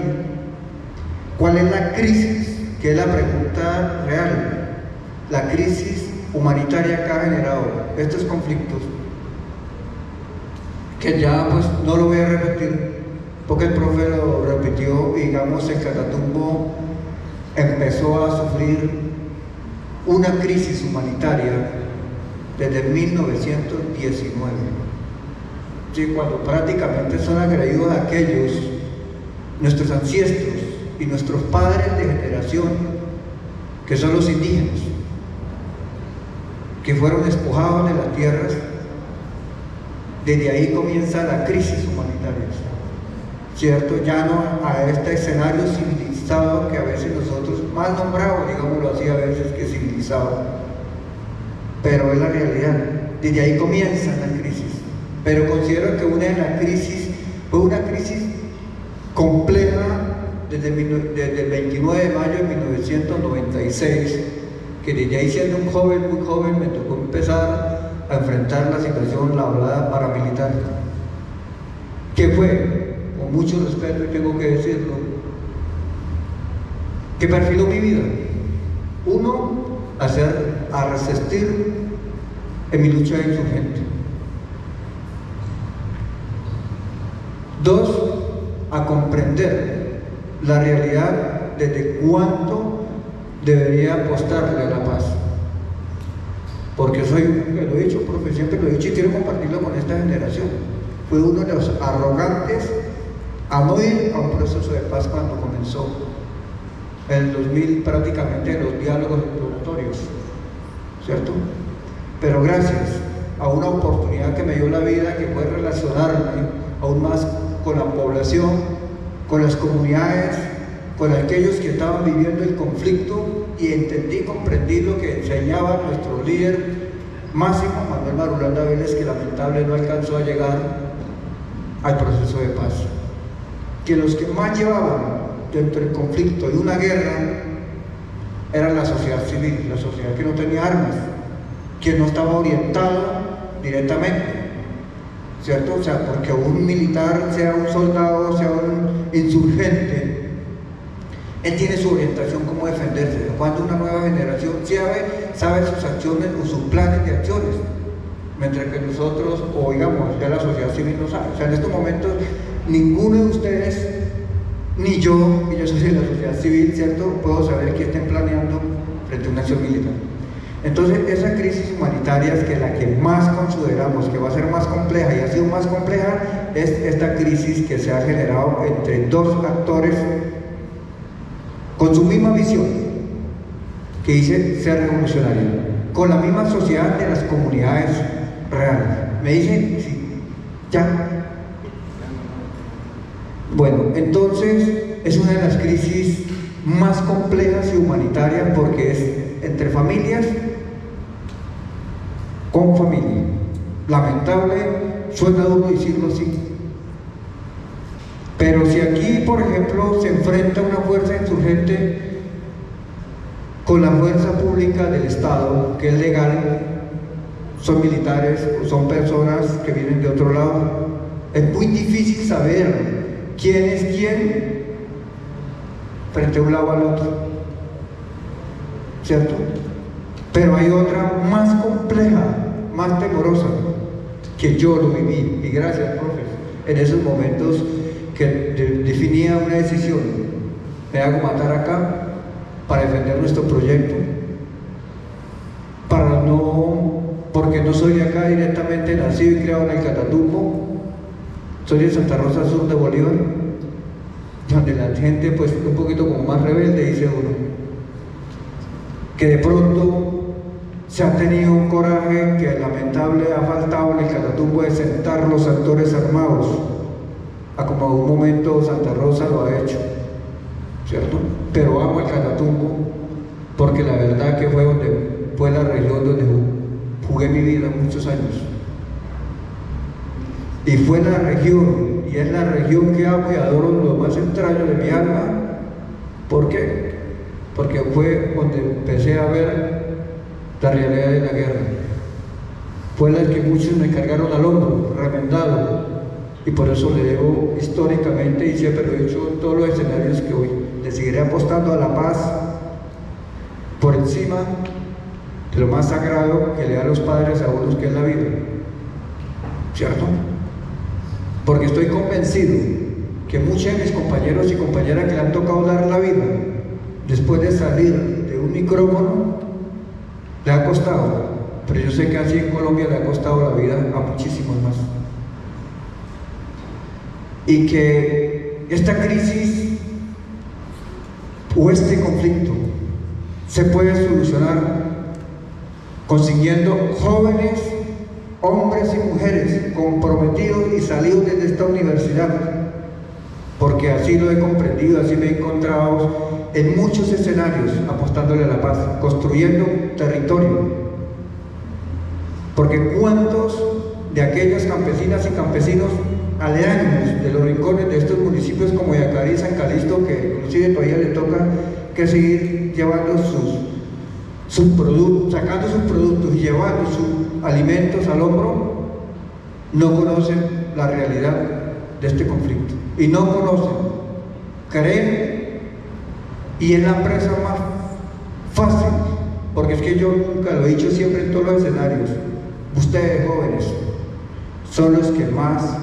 E: ¿cuál es la crisis? Que es la pregunta real, la crisis humanitaria que ha generado estos conflictos, que ya pues no lo voy a repetir, porque el profe lo repitió. Digamos, el Catatumbo empezó a sufrir una crisis humanitaria desde 1919, ¿sí? Cuando prácticamente son agredidos aquellos, nuestros ancestros y nuestros padres de generación, que son los indígenas, que fueron despojados de las tierras. Desde ahí comienza la crisis humanitaria, ¿cierto? Ya no a este escenario civilizado que a veces nosotros, mal nombrado, digámoslo así, a veces que civilizado, pero es la realidad. Desde ahí comienza la crisis, pero considero que una de las crisis fue una crisis compleja desde el 29 de mayo de 1996, que desde ahí, siendo un joven, muy joven, me tocó empezar a enfrentar la situación, la oleada paramilitar, que fue con mucho respeto, y tengo que decirlo, que perfiló mi vida. Uno, a resistir en mi lucha insurgente. Dos, a comprender la realidad desde cuánto debería apostarle a la paz. Porque soy, lo he dicho, profe, siempre lo he dicho y quiero compartirlo con esta generación. Fue uno de los arrogantes a no ir a un proceso de paz cuando comenzó en el 2000, prácticamente los diálogos exploratorios, ¿cierto? Pero gracias a una oportunidad que me dio la vida, que fue relacionarme aún más con la población, con las comunidades, con aquellos que estaban viviendo el conflicto, y entendí, comprendí lo que enseñaba nuestro líder máximo, Manuel Marulanda Vélez, que lamentable no alcanzó a llegar al proceso de paz. Que los que más llevaban dentro del conflicto y una guerra era la sociedad civil, la sociedad que no tenía armas, que no estaba orientada directamente, ¿cierto? O sea, porque un militar, sea un soldado, sea un insurgente, él tiene su orientación cómo defenderse. Cuando una nueva generación sabe sus acciones o sus planes de acciones, mientras que nosotros, o digamos, ya la sociedad civil no sabe. O sea, en estos momentos, ninguno de ustedes, ni yo, que yo soy de la sociedad civil, ¿cierto?, puedo saber qué estén planeando frente a una acción militar. Entonces, esa crisis humanitaria es que la que más consideramos que va a ser más compleja y ha sido más compleja es esta crisis que se ha generado entre dos actores con su misma visión, que dice ser revolucionario, con la misma sociedad de las comunidades reales. Me dicen, sí, ya. Bueno, entonces es una de las crisis más complejas y humanitarias porque es entre familias con familia. Lamentable, suena duro decirlo así. Pero si aquí, por ejemplo, se enfrenta una fuerza insurgente con la fuerza pública del Estado, que es legal, son militares, son personas que vienen de otro lado, es muy difícil saber quién es quién frente a un lado al otro, ¿cierto? Pero hay otra más compleja, más temorosa, que yo lo viví, y gracias, profe, en esos momentos que definía una decisión: me hago matar acá para defender nuestro proyecto, porque no soy de acá directamente, nacido y criado en el Catatumbo, soy de Santa Rosa Sur de Bolívar, donde la gente pues un poquito como más rebelde, dice uno, que de pronto se ha tenido un coraje que lamentable ha faltado en el Catatumbo de sentar los actores armados, a como en un momento Santa Rosa lo ha hecho, ¿cierto? Pero amo el Catatumbo porque la verdad que fue la región donde jugué mi vida muchos años. Y fue la región, y es la región que amo y adoro lo más extraño de mi alma. ¿Por qué? Porque fue donde empecé a ver la realidad de la guerra. Fue la que muchos me cargaron al hombro, remendado. Y por eso le debo históricamente, y siempre lo he dicho en todos los escenarios que hoy, le seguiré apostando a la paz por encima de lo más sagrado que le dan los padres a unos, que es la vida, ¿cierto? Porque estoy convencido que muchos de mis compañeros y compañeras que le han tocado dar la vida después de salir de un micrófono, le ha costado, pero yo sé que así en Colombia le ha costado la vida a muchísimos más. Y que esta crisis o este conflicto se puede solucionar consiguiendo jóvenes, hombres y mujeres comprometidos y salidos desde esta universidad, porque así lo he comprendido, así me he encontrado en muchos escenarios apostándole a la paz, construyendo territorio, porque cuántos de aquellas campesinas y campesinos aledaños de los rincones de estos municipios como Yacarí y San Calixto, que inclusive todavía le toca que seguir llevando sus productos, sacando sus productos y llevando sus alimentos al hombro, no conocen la realidad de este conflicto. y no conocen, creen, y es la presa más fácil, porque es que yo nunca lo he dicho siempre en todos los escenarios, ustedes jóvenes son los que más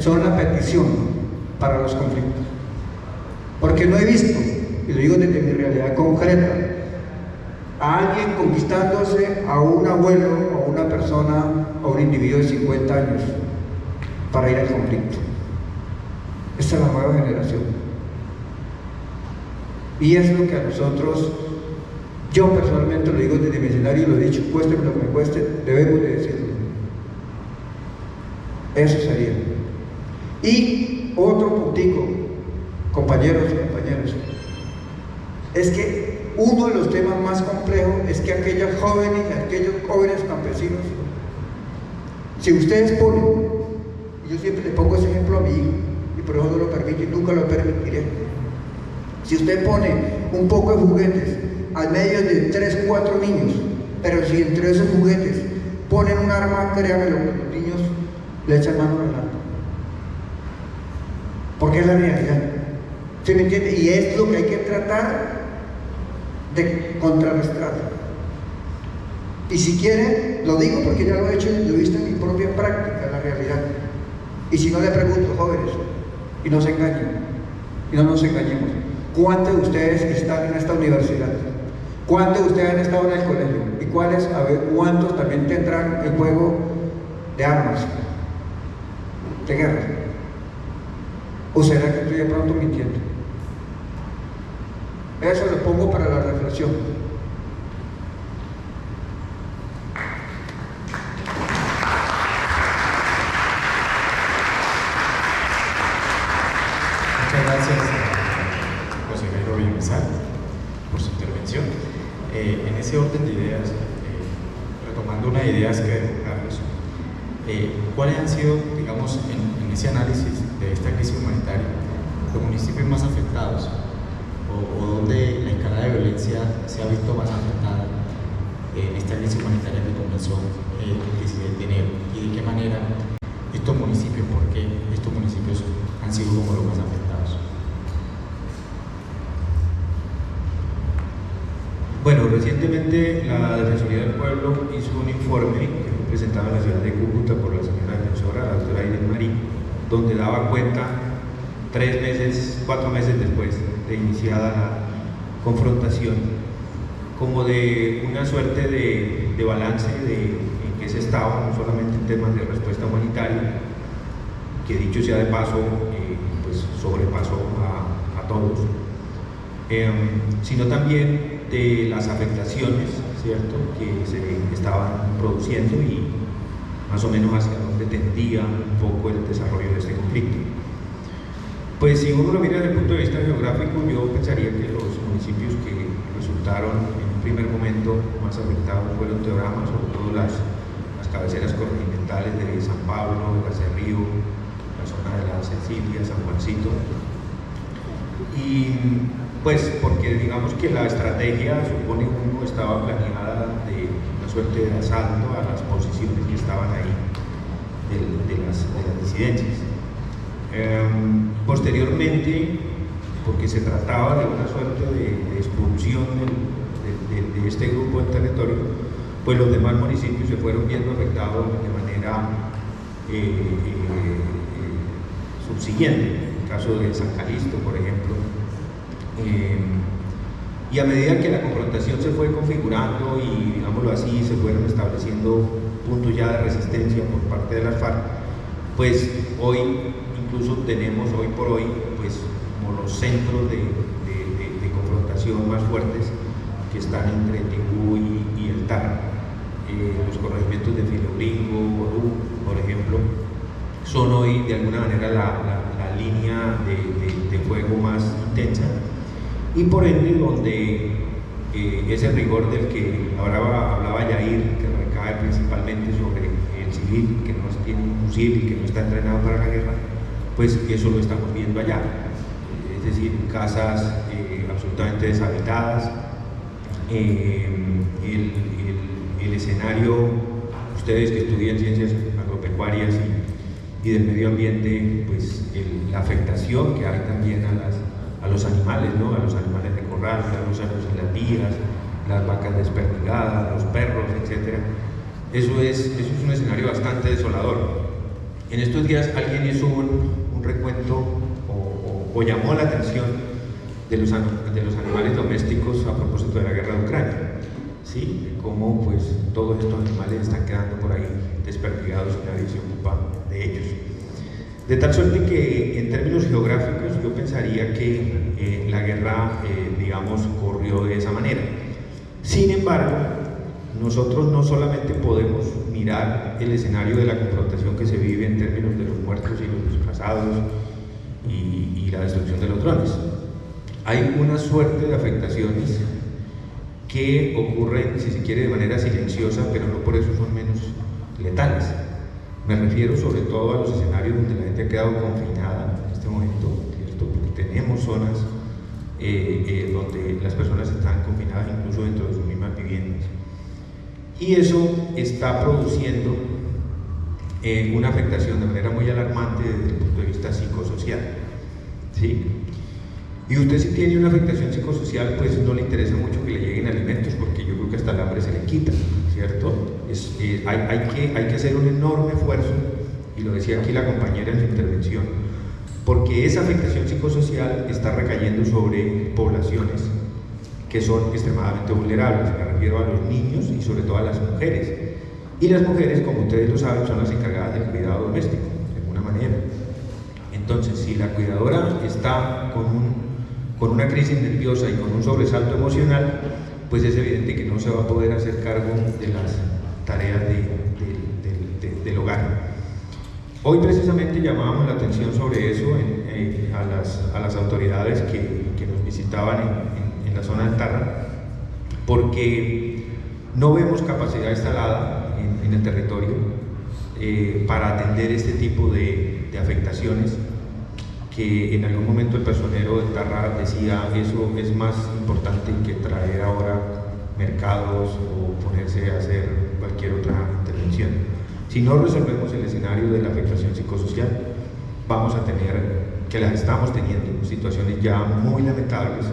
E: son la petición para los conflictos, porque no he visto, y lo digo desde mi realidad concreta, a alguien conquistándose a un abuelo, a una persona, a un individuo de 50 años para ir al conflicto. Esta es la nueva generación. Y es lo que a nosotros, yo personalmente lo digo desde mi escenario, lo he dicho, cueste lo que me cueste, debemos de decirlo. Eso sería. Y otro puntico, compañeros y compañeras, es que uno de los temas más complejos es que aquellos jóvenes campesinos, si ustedes ponen, yo siempre le pongo ese ejemplo a mi hijo, y por eso no lo permito y nunca lo permitiré. Si usted pone un poco de juguetes al medio de 3, 4 niños, pero si entre esos juguetes ponen un arma, créanme, los niños le echan mano al arma. Porque es la realidad. ¿Sí me entiende? Y es lo que hay que tratar de contrarrestar. Y si quieren, lo digo porque ya lo he hecho y lo he visto en mi propia práctica, la realidad. Y si no, le pregunto, jóvenes, y no se engañen, y no nos engañemos, ¿cuántos de ustedes están en esta universidad? ¿Cuántos de ustedes han estado en el colegio? ¿Y cuáles, a ver, cuántos también tendrán el juego de armas, de guerra? ¿O será que estoy de pronto mintiendo? Eso lo pongo para la reflexión.
A: Muchas gracias a José Jairo Villamizar por su intervención. En ese orden de ideas, retomando unas ideas que dejó Carlos, ¿cuáles han sido, digamos, en ese análisis de esta crisis humanitaria, los municipios más afectados o donde la escala de violencia se ha visto más afectada en esta crisis humanitaria que comenzó el 17 de enero? ¿Y de qué manera estos municipios, por qué estos municipios han sido como los más afectados?
B: Bueno, recientemente la Defensoría del Pueblo hizo un informe que fue presentado en la ciudad de Cúcuta por la señora defensora, la doctora Irene Marín, donde daba cuenta 4 meses después de iniciada la confrontación, como de una suerte de balance de en qué se estaba, no solamente en temas de respuesta humanitaria, que dicho sea de paso, pues sobrepasó a todos, sino también de las afectaciones, ¿cierto?, que se estaban produciendo y más o menos hacia dónde tendía un poco el desarrollo de este conflicto. Pues si uno lo mira desde el punto de vista geográfico, yo pensaría que los municipios que resultaron en un primer momento más afectados fueron Teorama, sobre todo las cabeceras corregidentales de San Pablo, de Cacerrío, la zona de la Cecilia, San Juancito. Y pues porque digamos que la estrategia, supone uno, estaba planeada de una suerte de asalto a las posiciones que estaban ahí de las disidencias. Posteriormente, porque se trataba de una suerte de expulsión de este grupo del territorio, pues los demás municipios se fueron viendo afectados de manera subsiguiente. En el caso de San Calixto, por ejemplo, y a medida que la confrontación se fue configurando y, digámoslo así, se fueron estableciendo puntos ya de resistencia por parte de las FARC, pues hoy incluso tenemos hoy por hoy pues como los centros de confrontación más fuertes que están entre Tibú y el Tara. Los corregimientos de Filebringo, Ború, por ejemplo, son hoy de alguna manera la línea de fuego más intensa, y por ende donde ese rigor del que hablaba Yair, que recae principalmente sobre el civil, que no tiene un fusil y que no está entrenado para la guerra, pues eso lo estamos viendo allá, es decir, casas absolutamente deshabitadas, el escenario, ustedes que estudian ciencias agropecuarias y del medio ambiente, pues la afectación que hay también a los animales, ¿no? A los animales de corral, a los árboles en las vías, las vacas desperdigadas, los perros, etc. Eso es un escenario bastante desolador. En estos días alguien hizo un recuento o llamó la atención de los animales domésticos a propósito de la guerra de Ucrania, ¿sí? De cómo pues todos estos animales están quedando por ahí desperdigados y nadie se ocupa de ellos. De tal suerte que en términos geográficos yo pensaría que la guerra, digamos, corrió de esa manera. Sin embargo, nosotros no solamente podemos mirar el escenario de la confrontación que se vive en términos de los muertos y los desplazados y la destrucción de los drones. Hay una suerte de afectaciones que ocurren, si se quiere, de manera silenciosa, pero no por eso son menos letales. Me refiero sobre todo a los escenarios donde la gente ha quedado confinada en este momento, ¿cierto? Porque tenemos zonas donde las personas están confinadas incluso dentro de sus mismas viviendas. Y eso está produciendo una afectación de manera muy alarmante desde el punto de vista psicosocial, ¿sí? Y usted, si tiene una afectación psicosocial, pues no le interesa mucho que le lleguen alimentos, porque yo creo que hasta el hambre se le quita, ¿cierto? Hay que hacer un enorme esfuerzo, y lo decía aquí la compañera en su intervención, porque esa afectación psicosocial está recayendo sobre poblaciones que son extremadamente vulnerables. Me refiero a los niños y sobre todo a las mujeres. Y las mujeres, como ustedes lo saben, son las encargadas del cuidado doméstico, de alguna manera. Entonces, si la cuidadora está con una crisis nerviosa y con un sobresalto emocional, pues es evidente que no se va a poder hacer cargo de las tareas del hogar. Hoy precisamente llamábamos la atención sobre eso a las autoridades que nos visitaban en la zona del Tarra, porque no vemos capacidad instalada en el territorio para atender este tipo de afectaciones, que en algún momento el personero del Tarra decía: eso es más importante que traer ahora mercados o ponerse a hacer cualquier otra intervención. Si no resolvemos el escenario de la afectación psicosocial, vamos a tener, que las estamos teniendo, situaciones ya muy lamentables,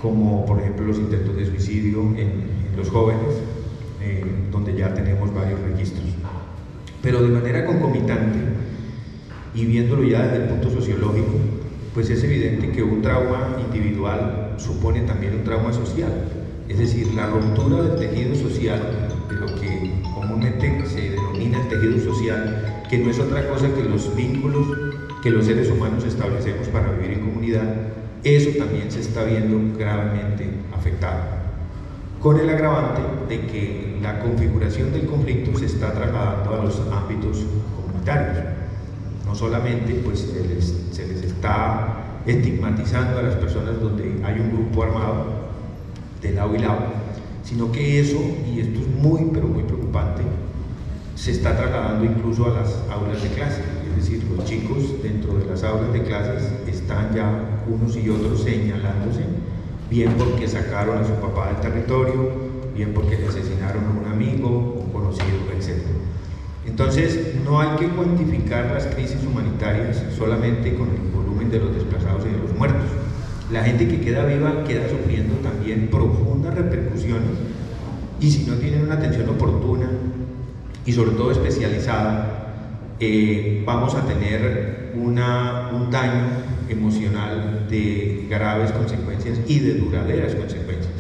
B: como por ejemplo los intentos de suicidio en los jóvenes, donde ya tenemos varios registros. Pero de manera concomitante, y viéndolo ya desde el punto sociológico, pues es evidente que un trauma individual supone también un trauma social. Es decir, la ruptura del tejido social, de lo que comúnmente se denomina el tejido social, que no es otra cosa que los vínculos que los seres humanos establecemos para vivir en comunidad, eso también se está viendo gravemente afectado, con el agravante de que la configuración del conflicto se está trasladando a los ámbitos comunitarios. No solamente pues se les está estigmatizando a las personas donde hay un grupo armado de lado y lado, sino que eso, y esto es muy pero muy preocupante, se está trasladando incluso a las aulas de clase. Es decir, los chicos dentro de las aulas de clases están ya unos y otros señalándose, bien porque sacaron a su papá del territorio, bien porque le asesinaron a un amigo, un conocido, etc. Entonces, no hay que cuantificar las crisis humanitarias solamente con el volumen de los desplazados y de los muertos. La gente que queda viva queda sufriendo también profundas repercusiones, y si no tienen una atención oportuna y sobre todo especializada, vamos a tener un daño emocional de graves consecuencias y de duraderas consecuencias.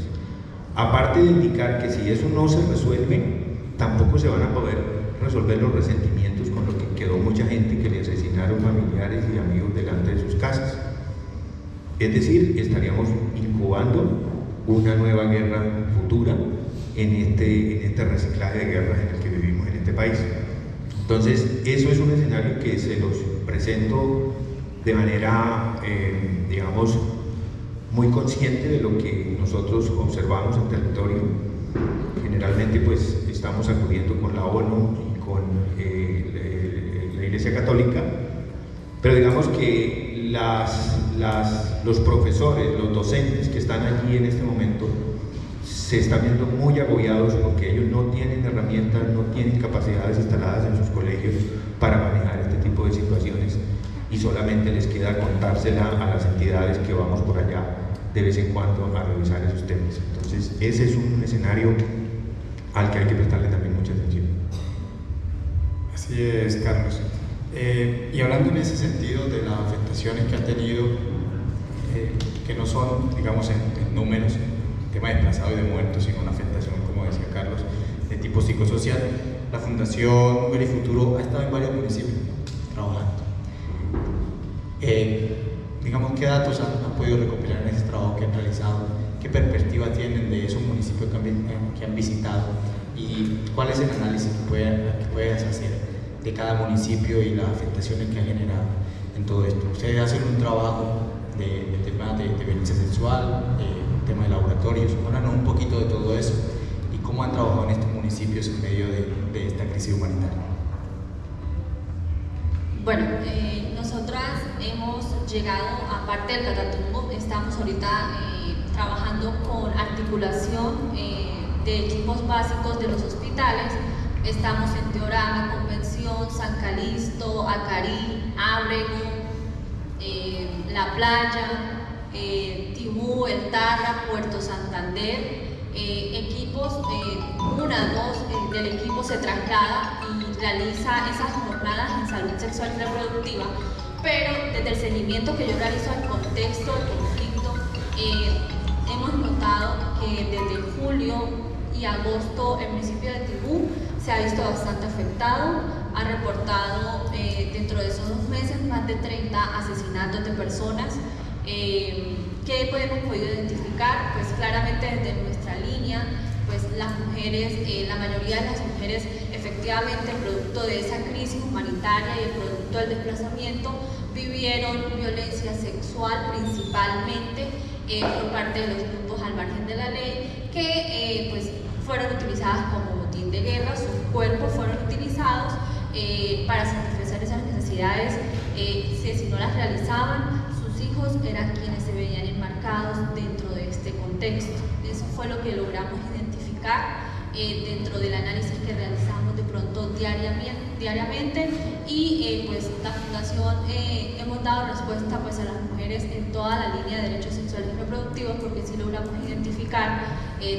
B: Aparte de indicar que si eso no se resuelve, tampoco se van a poder resolver los resentimientos con lo que quedó mucha gente que le asesinaron familiares y amigos delante de sus casas. Es decir, estaríamos incubando una nueva guerra futura en este reciclaje de guerras en el que vivimos en este país. Entonces, eso es un escenario que se los presento de manera, digamos, muy consciente de lo que nosotros observamos en territorio. Generalmente, pues, estamos acudiendo con la ONU y con la Iglesia Católica, pero digamos que los profesores, los docentes que están allí en este momento, se están viendo muy agobiados porque ellos no tienen herramientas, no tienen capacidades instaladas en sus colegios para manejar este tipo de situaciones. y solamente les queda contársela a las entidades que vamos por allá de vez en cuando a revisar esos temas. Entonces, ese es un escenario al que hay que prestarle también mucha atención.
A: Así es, Carlos. Y hablando en ese sentido de las afectaciones que ha tenido, que no son, digamos, en números, tema de desplazados y de muertos, sino una afectación, como decía Carlos, de tipo psicosocial, la Fundación Mujer y Futuro ha estado en varios municipios trabajando. Digamos, ¿qué datos han podido recopilar en ese trabajo que han realizado? ¿Qué perspectiva tienen de esos municipios que han visitado? ¿Y cuál es el análisis que puedes hacer de cada municipio y las afectaciones que ha generado en todo esto? Ustedes hacen un trabajo de temas de violencia sexual, tema de laboratorios. Háblanos un poquito de todo eso y cómo han trabajado en estos municipios en medio de esta crisis humanitaria.
C: Bueno, nosotras hemos llegado, aparte del Catatumbo, estamos ahorita trabajando con articulación de equipos básicos de los hospitales. Estamos en Teorama, Convención, San Calixto, Acarí, Ábrego, La Playa, Tibú, El Tarra, Puerto Santander. Equipos, dos del equipo se traslada y realiza esas jornadas en salud sexual y reproductiva, pero desde el seguimiento que yo realizo al contexto del conflicto, hemos notado que desde julio y agosto el municipio de Tibú se ha visto bastante afectado, ha reportado dentro de esos 2 meses más de 30 asesinatos de personas. ¿Qué hemos podido identificar? Pues claramente desde nuestra línea, pues las mujeres, la mayoría de las mujeres efectivamente producto de esa crisis humanitaria y el producto del desplazamiento vivieron violencia sexual principalmente por parte de los grupos al margen de la ley que pues fueron utilizadas como botín de guerra, sus cuerpos fueron utilizados para satisfacer esas necesidades, si no las realizaban, sus hijos eran quienes se veían enmarcados dentro de este contexto. Eso fue lo que logramos identificar dentro del análisis que realizamos de pronto diariamente y pues la Fundación hemos dado respuesta pues a las mujeres en toda la línea de derechos sexuales y reproductivos, porque sí logramos identificar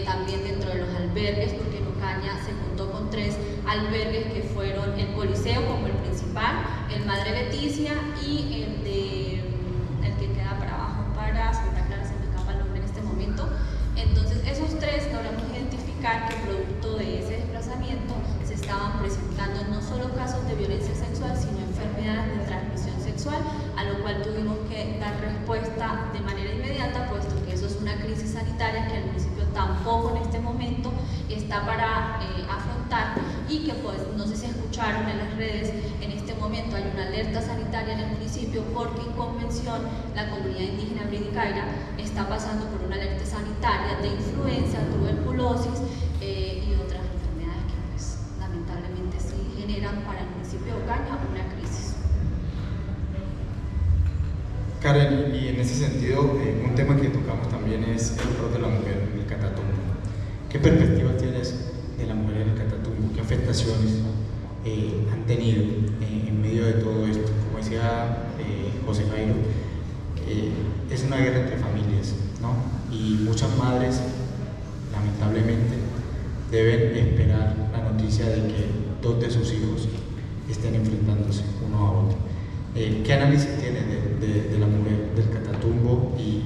C: también dentro de los albergues, porque en Ocaña se contó con 3 albergues que fueron el Coliseo como el principal, el Madre Leticia y el que queda para abajo para Santa Clara, se me escapa el nombre en este momento. Entonces esos 3 logramos identificar que producto de ese desplazamiento se estaban presentando no solo casos de violencia sexual, sino enfermedades de transmisión sexual, a lo cual tuvimos que dar respuesta de manera inmediata, puesto que eso es una crisis sanitaria que el municipio tampoco en este momento está para afrontar y que pues no sé si escucharon en las redes, en este momento hay una alerta sanitaria en el municipio porque en Convención la comunidad indígena Bridicaira está pasando por una alerta sanitaria de influenza, tuberculosis y otras enfermedades que pues lamentablemente sí generan para el municipio de Ocaña una crisis.
A: Karen, y en ese sentido, un tema que tocamos también es el rol de la mujer en el Catatumbo. ¿Qué perspectiva tienes de la mujer en el Catatumbo? ¿Qué afectaciones han tenido en medio de todo esto? Como decía José Jairo, es una guerra entre familias, ¿no? Y muchas madres, lamentablemente, deben esperar la noticia de que 2 de sus hijos estén enfrentándose uno a otro. ¿Qué análisis tiene de la mujer del Catatumbo y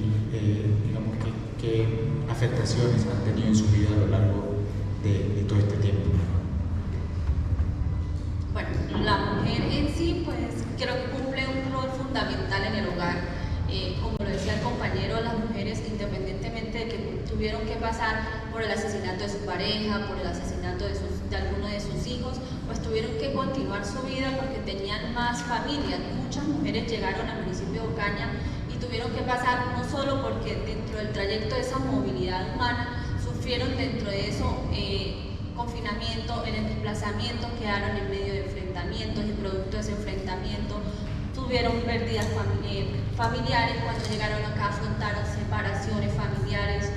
A: digamos, qué afectaciones han tenido en su vida a lo largo de todo este tiempo?
C: Bueno, la mujer en sí pues creo que cumple un rol fundamental en el hogar. Como lo decía el compañero, las mujeres independientemente de que tuvieron que pasar por el asesinato de su pareja, por el asesinato de alguno de sus hijos, pues tuvieron que continuar su vida porque tenían más familias. Muchas mujeres llegaron al municipio de Ocaña y tuvieron que pasar no solo porque dentro del trayecto de esa movilidad humana sufrieron dentro de eso confinamiento, en el desplazamiento quedaron en medio de enfrentamientos y producto de ese enfrentamiento tuvieron pérdidas familiares, cuando llegaron acá afrontaron separaciones familiares,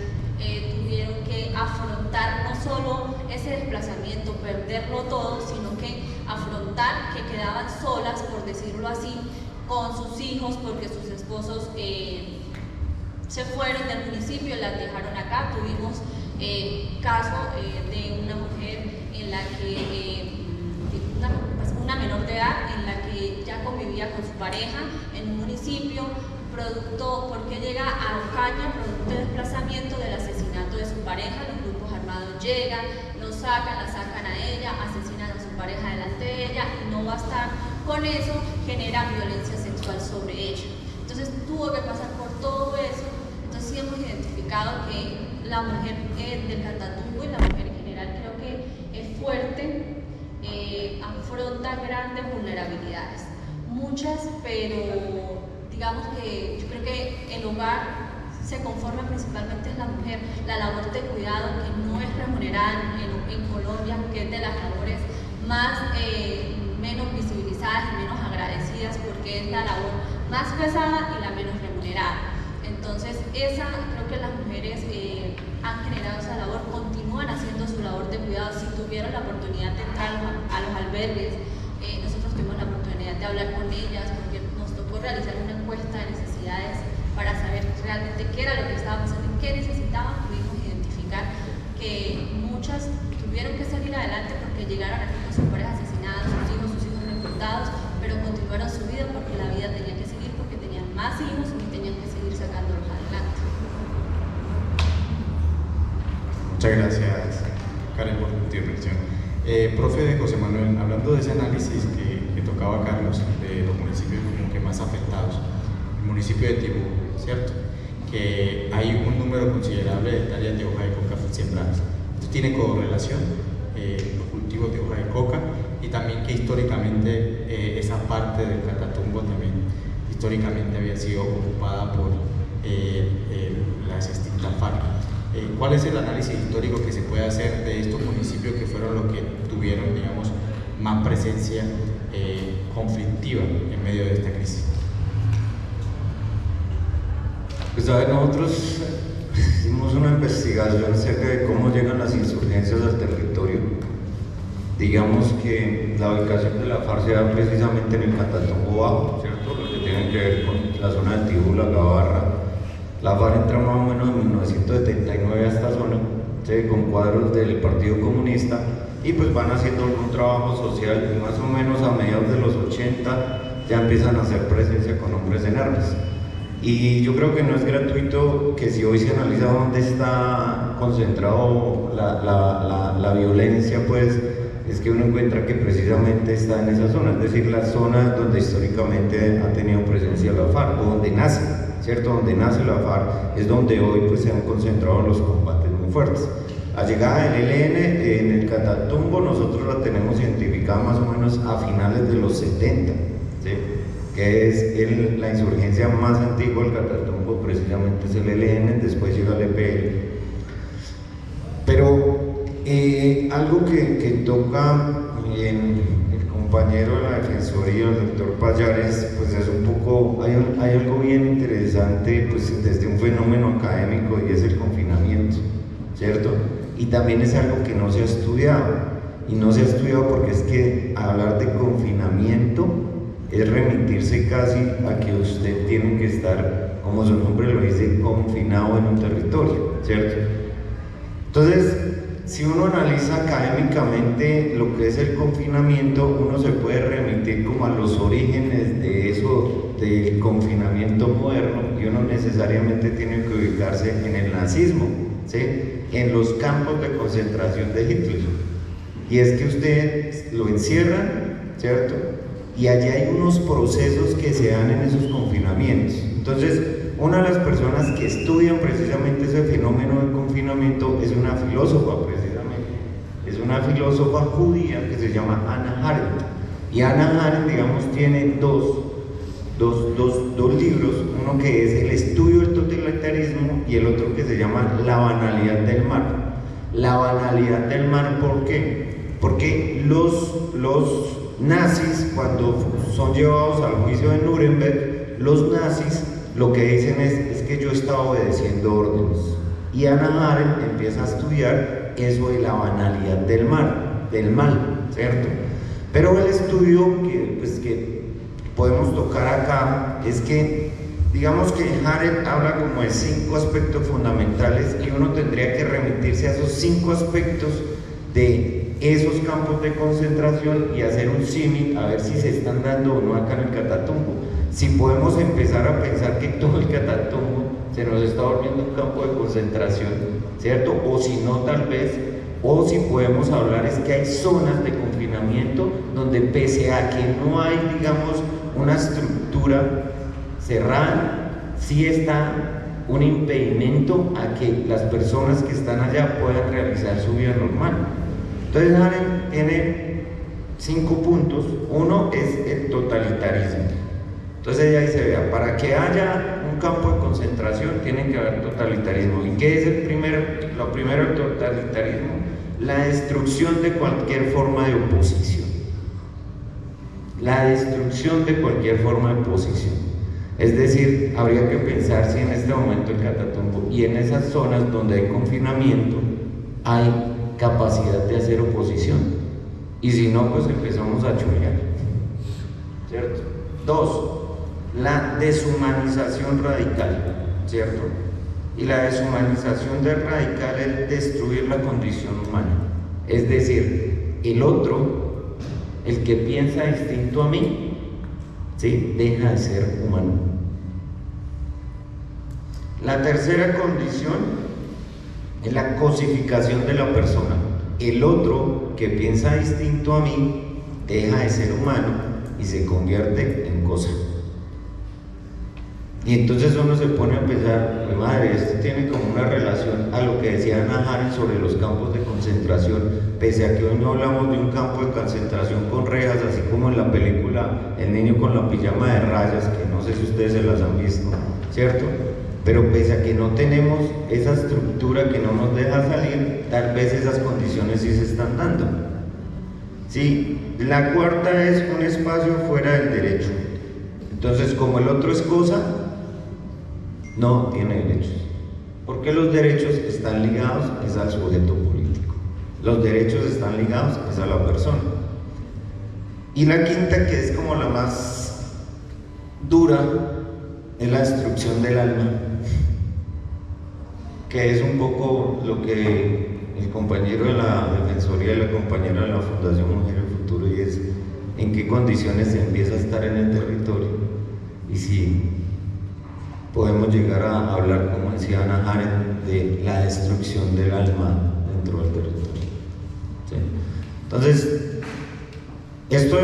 C: tuvieron que afrontar no solo ese desplazamiento, perderlo todo, sino que afrontar que quedaban solas, por decirlo así, con sus hijos porque sus esposos se fueron del municipio y las dejaron acá. Tuvimos caso de una mujer en la que, una menor de edad, en la que ya convivía con su pareja en un municipio, porque llega a Ocaña, producto de desplazamiento del asesinato de su pareja. Los grupos armados llegan, la sacan a ella, asesinan a su pareja delante de ella, y no bastar con eso, generan violencia sexual sobre ella. Entonces tuvo que pasar por todo eso. Entonces sí hemos identificado que la mujer del Catatumbo y la mujer en general creo que es fuerte, afronta grandes vulnerabilidades, muchas, pero digamos que yo creo que el hogar se conforma principalmente en la mujer. La labor de cuidado, que no es remunerada en Colombia, que es de las labores menos visibilizadas y menos agradecidas, porque es la labor más pesada y la menos remunerada. Entonces creo que las mujeres han generado esa labor, continúan haciendo su labor de cuidado. Si tuvieron la oportunidad de entrar a los albergues, nosotros tuvimos la oportunidad de hablar con ellas, porque nos tocó realizar una encuesta de necesidades para saber realmente qué era lo que estaba pasando y qué necesitaban. Pudimos identificar que muchas tuvieron que salir adelante porque llegaron aquí con sus parejas asesinadas, sus hijos reclutados, pero continuaron su vida porque la vida tenía que seguir, porque tenían más hijos y tenían que seguir sacándolos adelante.
A: Muchas gracias, Karen, por tu intervención. Profe José Manuel, hablando de ese análisis que tocaba Carlos, de los municipios como que más afectados, el municipio de Tibú, ¿cierto? Que hay un número considerable de hectáreas de hoja de coca sembradas. Esto tiene correlación, los cultivos de hoja de coca, y también que históricamente esa parte del Catatumbo también históricamente había sido ocupada por las extintas FARC. ¿Cuál es el análisis histórico que se puede hacer de estos municipios que fueron los que tuvieron, digamos, más presencia conflictiva en medio de esta crisis?
D: Pues a ver, nosotros hicimos una investigación acerca de cómo llegan las insurgencias al territorio. Digamos que la ubicación de la FARC se da precisamente en el Catatumbo Bajo, ¿cierto? Lo que tiene que ver con la zona de Tibú, la Gabarra. La FARC entra más o menos en 1979 a esta zona, ¿sí? Con cuadros del Partido Comunista, y pues van haciendo algún trabajo social, y más o menos a mediados de los 80 ya empiezan a hacer presencia con hombres en armas. Y yo creo que no es gratuito que si hoy se analiza dónde está concentrado la violencia, pues es que uno encuentra que precisamente está en esa zona, es decir, la zona donde históricamente ha tenido presencia la FARC, o donde nace, ¿cierto? Donde nace la FARC es donde hoy pues se han concentrado los combates muy fuertes. La llegada del ELN en el Catatumbo nosotros la tenemos identificada más o menos a finales de los 70, ¿sí? Que es la insurgencia más antigua del Catatumbo, precisamente es el ELN, después llega el EPL. Pero algo que toca el compañero de la Defensoría, el doctor Pallares, pues es un poco, hay algo bien interesante pues desde un fenómeno académico, y es el confinamiento, ¿cierto? Y también es algo que no se ha estudiado, y no se ha estudiado porque es que hablar de confinamiento es remitirse casi a que usted tiene que estar, como su nombre lo dice, confinado en un territorio, ¿cierto? Entonces, si uno analiza académicamente lo que es el confinamiento, uno se puede remitir como a los orígenes de eso, del confinamiento moderno, y uno necesariamente tiene que ubicarse en el nazismo, ¿sí? En los campos de concentración de Hitler. Y es que usted lo encierran, ¿cierto? Y allí hay unos procesos que se dan en esos confinamientos. Entonces, una de las personas que estudian precisamente ese fenómeno de confinamiento es una filósofa, precisamente. Es una filósofa judía que se llama Hannah Arendt. Y Hannah Arendt, digamos, tiene dos libros, uno que es El estudio del totalitarismo y el otro que se llama La banalidad del mal. La banalidad del mal, ¿por qué? Porque los nazis, cuando son llevados al juicio de Nuremberg, los nazis lo que dicen es que yo estaba obedeciendo órdenes. Y Hannah Arendt empieza a estudiar eso de la banalidad del mal, ¿cierto? Pero el estudio que podemos tocar acá es que, digamos que Harel habla como de 5 aspectos fundamentales y uno tendría que remitirse a esos 5 aspectos de esos campos de concentración y hacer un símil a ver si se están dando o no acá en el Catatumbo. Si podemos empezar a pensar que todo el Catatumbo se nos está volviendo un campo de concentración, ¿cierto? O si no, tal vez, o si podemos hablar es que hay zonas de confinamiento donde pese a que no hay, digamos, una estructura cerrada, sí está un impedimento a que las personas que están allá puedan realizar su vida normal. Entonces Harel tiene 5 puntos. Uno es el totalitarismo. Entonces ya ahí se vea, para que haya un campo de concentración tiene que haber totalitarismo. ¿Y qué es lo primero del totalitarismo? La destrucción de cualquier forma de oposición. La destrucción de cualquier forma de oposición. Es decir, habría que pensar si en este momento el Catatumbo y en esas zonas donde hay confinamiento hay capacidad de hacer oposición. Y si no, pues empezamos a chullar. ¿Cierto? 2. La deshumanización radical, ¿cierto? Y la deshumanización radical es destruir la condición humana. Es decir, el otro, el que piensa distinto a mí, ¿sí?, deja de ser humano. La tercera condición es la cosificación de la persona. El otro que piensa distinto a mí deja de ser humano y se convierte en cosa. Y entonces uno se pone a pensar, madre, esto tiene como una relación a lo que decía Hannah Arendt sobre los campos de concentración, pese a que hoy no hablamos de un campo de concentración con rejas, así como en la película El niño con la pijama de rayas, que no sé si ustedes se las han visto, ¿cierto? Pero pese a que no tenemos esa estructura que no nos deja salir, tal vez esas condiciones sí se están dando. Sí, la cuarta es un espacio fuera del derecho. Entonces, como el otro es cosa, no tiene derechos, porque los derechos están ligados es al sujeto político, los derechos están ligados es a la persona. Y la quinta, que es como la más dura, es la destrucción del alma, que es un poco lo que el compañero de la Defensoría y la compañera de la Fundación Mujer y Futuro, y es en qué condiciones se empieza a estar en el territorio y si podemos llegar a hablar, como decía Hannah Arendt, de la destrucción del alma dentro del territorio. ¿Sí? Entonces, esto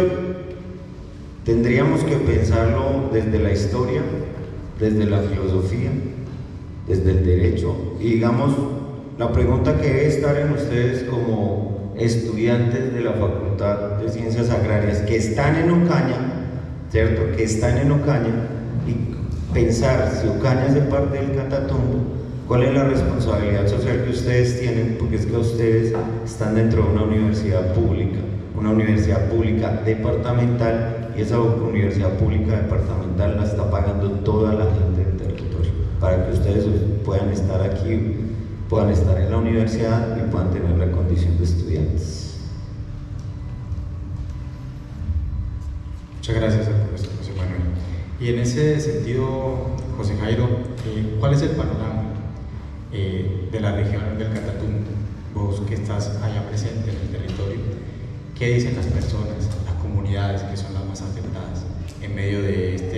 D: tendríamos que pensarlo desde la historia, desde la filosofía, desde el derecho, y digamos, la pregunta que debe estar en ustedes como estudiantes de la Facultad de Ciencias Agrarias que están en Ocaña, ¿cierto? Que están en Ocaña, y pensar si Ocaña es de parte del Catatumbo, cuál es la responsabilidad social que ustedes tienen, porque es que ustedes están dentro de una universidad pública departamental, y esa universidad pública departamental la está pagando toda la gente del territorio, para que ustedes puedan estar aquí, puedan estar en la universidad y puedan tener la condición de estudiantes.
A: Muchas gracias al profesor José Manuel. Y en ese sentido, José Jairo, ¿cuál es el panorama de la región del Catatumbo? Vos que estás allá presente en el territorio, ¿qué dicen las personas, las comunidades que son las más afectadas en medio de esta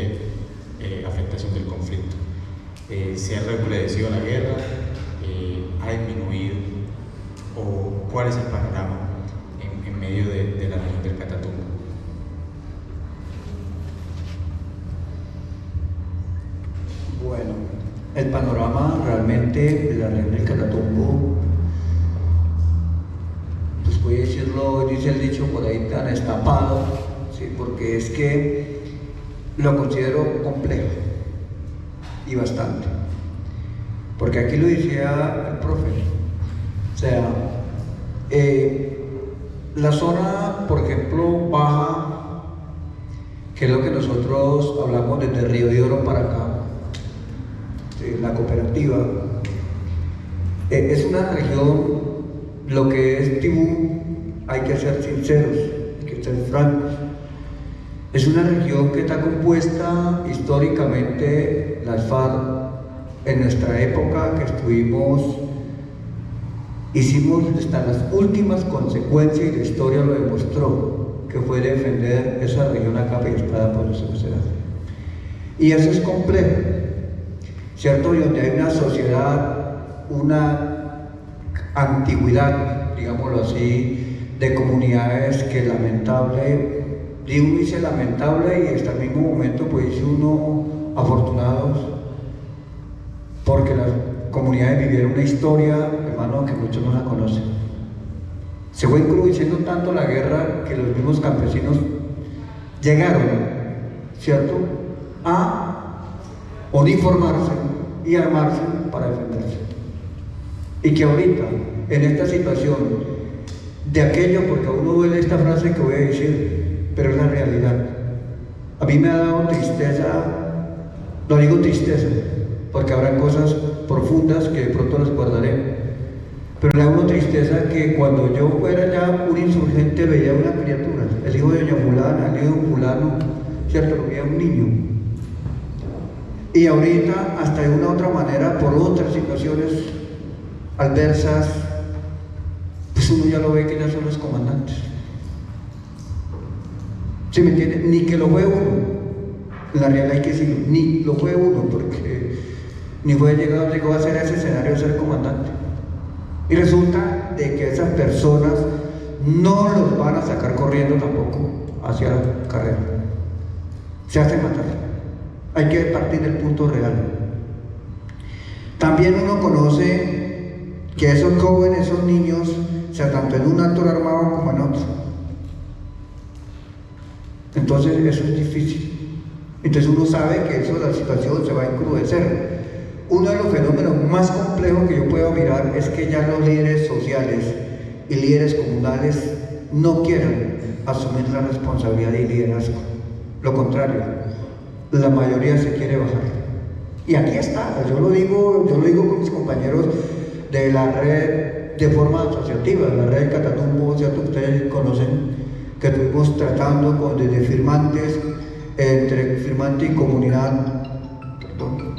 A: afectación del conflicto? ¿Se ha recrudecido la guerra? ¿Ha disminuido? ¿O cuál es el panorama en medio de la región del Catatumbo?
E: Bueno, el panorama realmente de la región del Catatumbo, pues voy a decirlo, dice el dicho por ahí, tan estapado, ¿sí? Porque es que lo considero complejo y bastante. Porque aquí lo decía el profe, o sea, la zona, por ejemplo, baja, que es lo que nosotros hablamos desde Río de Oro para acá, la cooperativa, es una región, lo que es Tibú, hay que ser sinceros, hay que ser francos, Es una región que está compuesta históricamente, las FARC, en nuestra época que estuvimos, hicimos hasta las últimas consecuencias, y la historia lo demostró, que fue defender esa región a capa y espada por la sociedad. Y eso es complejo, ¿cierto? Y donde hay una sociedad, una antigüedad, digámoslo así, de comunidades que lamentable, uno dice lamentable y hasta el mismo momento pues dice uno afortunados, porque las comunidades vivieron una historia, hermano, que muchos no la conocen. Se fue encrudeciendo tanto la guerra que los mismos campesinos llegaron, ¿cierto?, a uniformarse y armarse para defenderse. Y que ahorita, en esta situación de aquello, porque a uno duele esta frase que voy a decir, pero es la realidad. A mí me ha dado tristeza, lo digo tristeza, porque habrá cosas profundas que de pronto las guardaré, pero le da una tristeza que cuando yo fuera ya un insurgente veía una criatura, el hijo de doña fulana, el hijo de fulano, ¿cierto? Lo veía un niño. Y ahorita, hasta de una u otra manera, por otras situaciones adversas, pues uno ya lo ve que ya son los comandantes. ¿Sí me entiende? Ni que lo fue uno, en la realidad hay que decirlo, ni lo fue uno, porque ni llegó a ser ese escenario de ser comandante. Y resulta de que esas personas no los van a sacar corriendo tampoco hacia la carrera. Se hacen matar. Hay que partir del punto real. También uno conoce que esos jóvenes, esos niños, o sea, tanto en un actor armado como en otro. Entonces eso es difícil. Entonces uno sabe que eso, la situación se va a encrudecer. Uno de los fenómenos más complejos que yo puedo mirar es que ya los líderes sociales y líderes comunales no quieran asumir la responsabilidad y liderazgo. Lo contrario, la mayoría se quiere bajar. Y aquí está, yo lo digo con mis compañeros de la red de forma asociativa, la red de Catatumbo, ¿cierto? Ustedes conocen que estuvimos tratando desde firmantes, entre firmante y comunidad, perdón.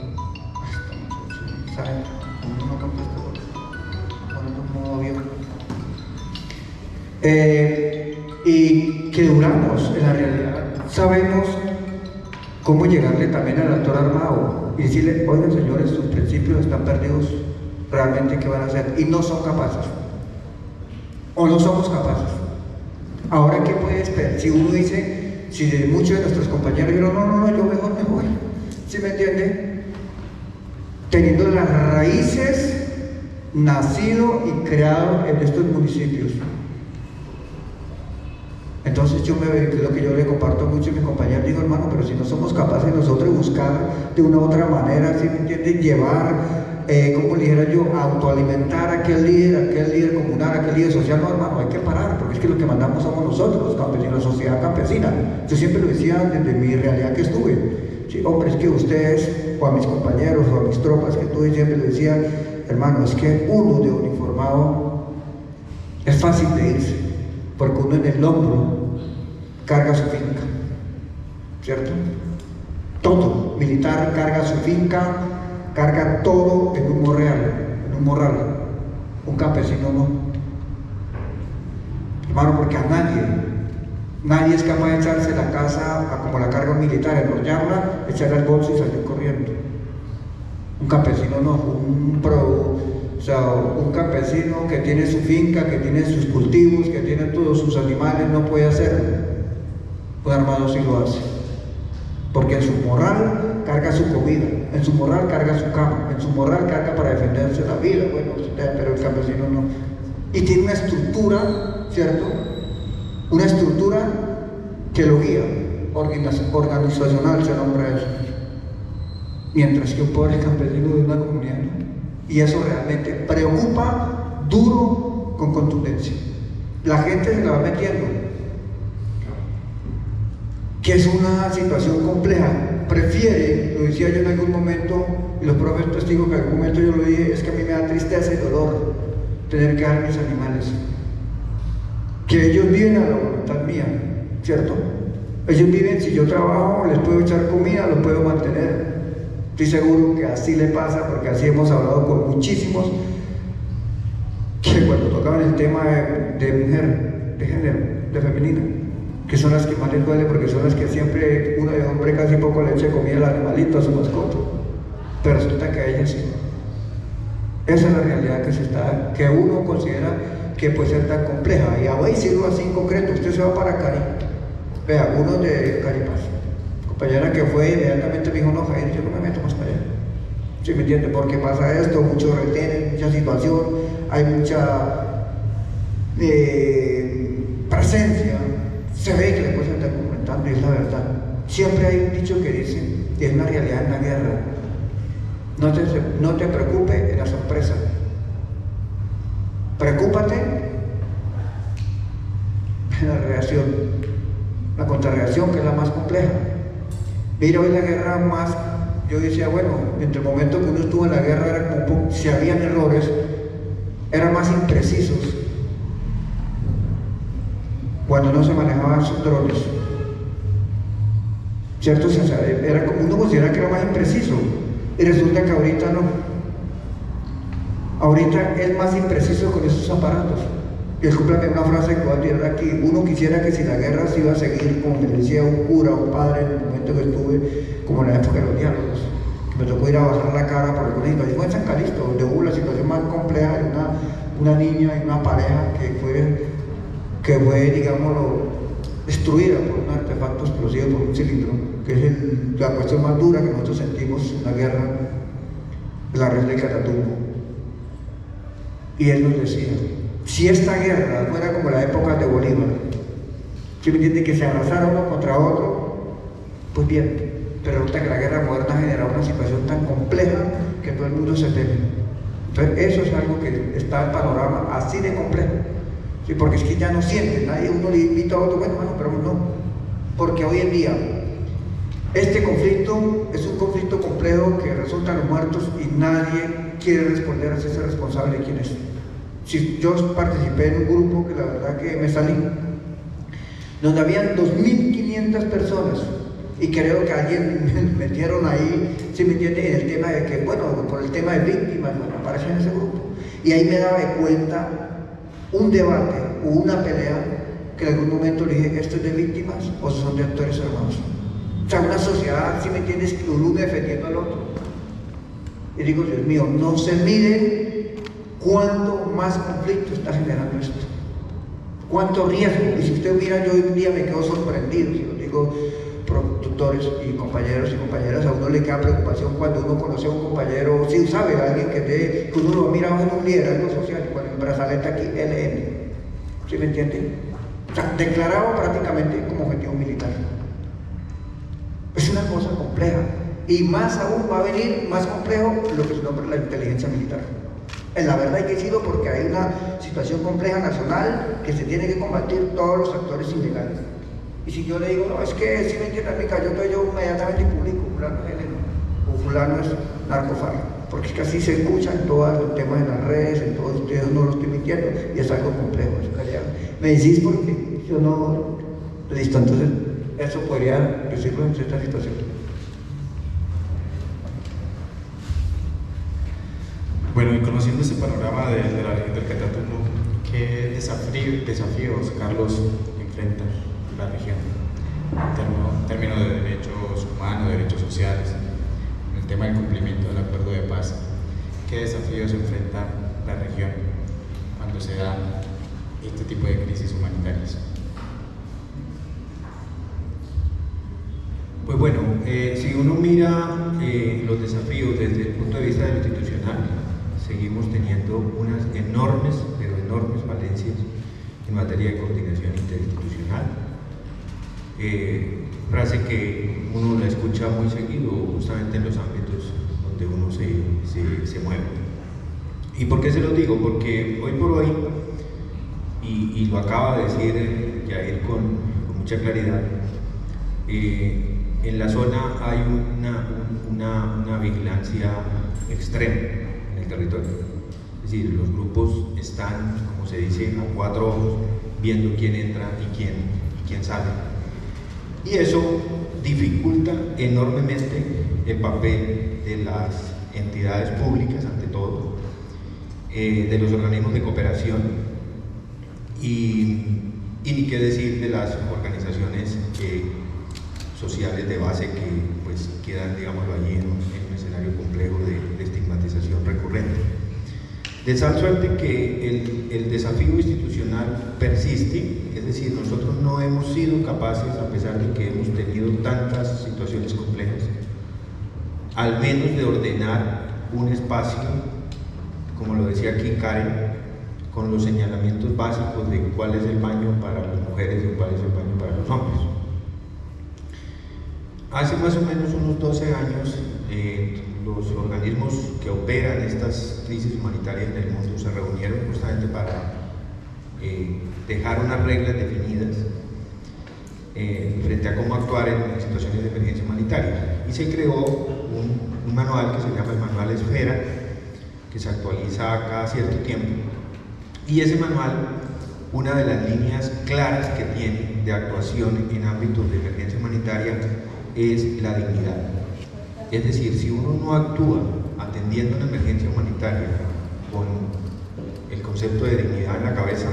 E: Y que duramos, en la realidad sabemos cómo llegarle también al actor armado y decirle, oigan señores, sus principios están perdidos, realmente qué van a hacer, y no son capaces o no somos capaces. Ahora, ¿qué puede esperar? Si uno dice, si de muchos de nuestros compañeros dijeron, no, yo mejor me voy, ¿sí me entiende? Teniendo las raíces, nacido y creado en estos municipios. Entonces yo lo que yo le comparto mucho a mi compañero, digo, hermano, pero si no somos capaces nosotros de buscar de una u otra manera, ¿sí me entiende? Llevar, como le dijera yo, autoalimentar a aquel líder comunal, aquel líder social, no, hermano, hay que parar, porque es que lo que mandamos somos nosotros, los campesinos, la sociedad campesina. Yo siempre lo decía desde mi realidad que estuve, ¿sí? Hombre, es que ustedes, o a mis compañeros, o a mis tropas que estuve, siempre le decía, hermano, es que uno de uniformado es fácil de irse, porque uno en el hombro carga su finca, ¿cierto? Todo, militar carga su finca, carga todo en un morral, un campesino no. Hermano, porque a nadie es capaz de echarse la casa como la carga un militar, enrollarla, echarla al bolso y salir corriendo. Un campesino no, un campesino que tiene su finca, que tiene sus cultivos, que tiene todos sus animales, no puede hacerlo. Un armado sí lo hace, porque en su morral carga su comida, en su morral carga su cama, en su morral carga para defenderse la vida, bueno, pero el campesino no. Y tiene una estructura, ¿cierto? Una estructura que lo guía, organizacional se nombra eso. Mientras que un pobre campesino de una comunidad no. Y eso realmente preocupa duro, con contundencia. La gente se la va metiendo, que es una situación compleja. Prefiere, lo decía yo en algún momento, y los profes testigos que en algún momento yo lo dije, es que a mí me da tristeza y dolor tener que dar mis animales, que ellos vienen a la voluntad mía, ¿cierto? Ellos viven, si yo trabajo, les puedo echar comida, los puedo mantener. Estoy seguro que así le pasa, porque así hemos hablado con muchísimos que cuando tocaban el tema de mujer, de género, de femenina, que son las que más les duele, porque son las que siempre uno de hombre casi poco le echa comida al animalito, a su mascota, pero resulta que a ellas sí. Esa es la realidad que uno considera que puede ser tan compleja. Y voy a decirlo así en concreto: usted se va para Cari, vea, uno de Caripaz, compañera que fue, inmediatamente me dijo: no, Jair, yo no me meto más para allá. ¿Sí me entiende? Porque pasa esto, mucho retén, mucha situación, hay mucha presencia, se ve que las cosas están comentando, y es la verdad. Siempre hay un dicho que dice, y es una realidad en la guerra: no te preocupes en la sorpresa, preocúpate en la reacción, la contrarreacción, que es la más compleja. Mira, hoy la guerra más, yo decía, bueno, entre el momento que uno estuvo en la guerra era como un poco, si habían errores, eran más imprecisos cuando no se manejaban sus drones, ¿cierto? O sea, era como uno considera que era más impreciso, y resulta que ahorita no. Ahorita es más impreciso con esos aparatos. Y escúchame una frase que voy a tirar aquí: uno quisiera que si la guerra se iba a seguir, como me decía un cura, un padre en el momento que estuve, como en la época de los diálogos, que me tocó ir a bajar la cara por alguna situación en San Calixto, donde hubo la situación más compleja de una niña y una pareja que fue, digámoslo, destruida por un artefacto explosivo, por un cilindro, que es la cuestión más dura que nosotros sentimos en la guerra, la red de Catatumbo. Y él nos decía: si esta guerra fuera como la época de Bolívar, ¿sí me entiende? Que se abrazara uno contra otro, pues bien, pero resulta que la guerra moderna ha generado una situación tan compleja que todo el mundo se teme. Entonces eso es algo que está en el panorama así de complejo, ¿sí? Porque es que ya no sienten, nadie, uno le invita a otro, bueno, pero no, porque hoy en día este conflicto es un conflicto complejo que resulta en los muertos y nadie quiere responder a ser responsable de quién es. Si yo participé en un grupo que la verdad que me salí, donde habían 2.500 personas, y creo que alguien me metieron ahí, ¿sí me entiende? En el tema de que, bueno, por el tema de víctimas, bueno, aparecía en ese grupo, y ahí me daba de cuenta un debate o una pelea que en algún momento le dije: ¿esto es de víctimas o son de actores armados? O sea, una sociedad, ¿sí me entiendes?, que uno defendiendo al otro. Y digo, Dios mío, no se mide cuánto más conflicto está generando esto, cuánto riesgo. Y si usted mira, yo hoy en día me quedo sorprendido, si lo digo, productores y compañeros y compañeras, a uno le queda preocupación cuando uno conoce a un compañero, si sabe, a alguien que uno lo mira en un liderazgo social, y cuando el brazalete aquí, LN, ¿sí me entiende? O sea, declarado prácticamente como objetivo militar. Es una cosa compleja, y más aún va a venir más complejo lo que se nombra la inteligencia militar. En la verdad hay que decirlo, porque hay una situación compleja nacional que se tiene que combatir todos los actores ilegales. Y si yo le digo, no, es que si me entiendes, me cayó, entonces yo inmediatamente publico: fulano es género, o fulano es narcofarma, porque es que así se escucha en todos los temas de las redes, en todos ustedes, no lo estoy mintiendo, y es algo complejo. Me decís porque yo no, listo, entonces eso podría decirlo en esta situación.
A: Bueno, y conociendo este panorama de la región del Catatumbo, ¿qué desafíos, Carlos, enfrenta la región en términos de derechos humanos, derechos sociales, en el tema del cumplimiento del acuerdo de paz? ¿Qué desafíos enfrenta la región cuando se da este tipo de crisis humanitarias?
B: Pues bueno, si uno mira los desafíos desde el punto de vista de lo institucional, seguimos teniendo unas enormes, pero enormes falencias en materia de coordinación interinstitucional. Frase que uno la escucha muy seguido justamente en los ámbitos donde uno se mueve. ¿Y por qué se lo digo? Porque hoy por hoy, y lo acaba de decir Jair con mucha claridad, en la zona hay una vigilancia extrema en el territorio. Es decir, los grupos están, como se dice, a 4 ojos, viendo quién entra y quién sale.
F: Y eso dificulta enormemente el papel de las entidades públicas, ante todo, de los organismos de cooperación y ni qué decir de las organizaciones sociales de base que pues quedan, digámoslo allí, en un escenario complejo de estigmatización recurrente. De tal suerte que el desafío institucional persiste, es decir, nosotros no hemos sido capaces, a pesar de que hemos tenido tantas situaciones complejas, al menos de ordenar un espacio, como lo decía aquí Karen, con los señalamientos básicos de cuál es el baño para las mujeres y cuál es el baño para los hombres. Hace más o menos unos 12 años, los organismos que operan estas crisis humanitarias en el mundo se reunieron justamente para dejar unas reglas definidas frente a cómo actuar en situaciones de emergencia humanitaria. Y se creó un manual que se llama el Manual Esfera, que se actualiza cada cierto tiempo. Y ese manual, una de las líneas claras que tiene de actuación en ámbitos de emergencia humanitaria es la dignidad. Es decir, si uno no actúa atendiendo una emergencia humanitaria con el concepto de dignidad en la cabeza,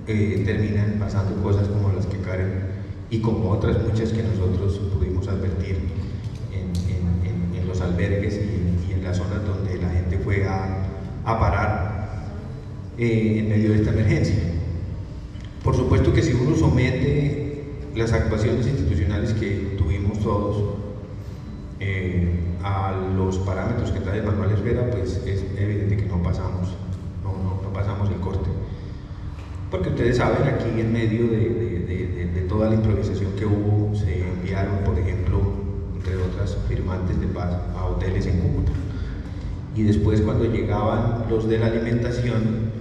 F: terminan pasando cosas como las que Karen y como otras muchas que nosotros pudimos advertir en los albergues y en las zonas donde la gente fue a parar en medio de esta emergencia. Por supuesto que si uno somete las actuaciones institucionales que tuvimos todos a los parámetros que trae el Manual Esfera, pues es evidente que no pasamos el corte. Porque ustedes saben, aquí en medio de toda la improvisación que hubo, se enviaron, por ejemplo, entre otras firmantes de paz a hoteles en Cúcuta. Y después, cuando llegaban los de la alimentación,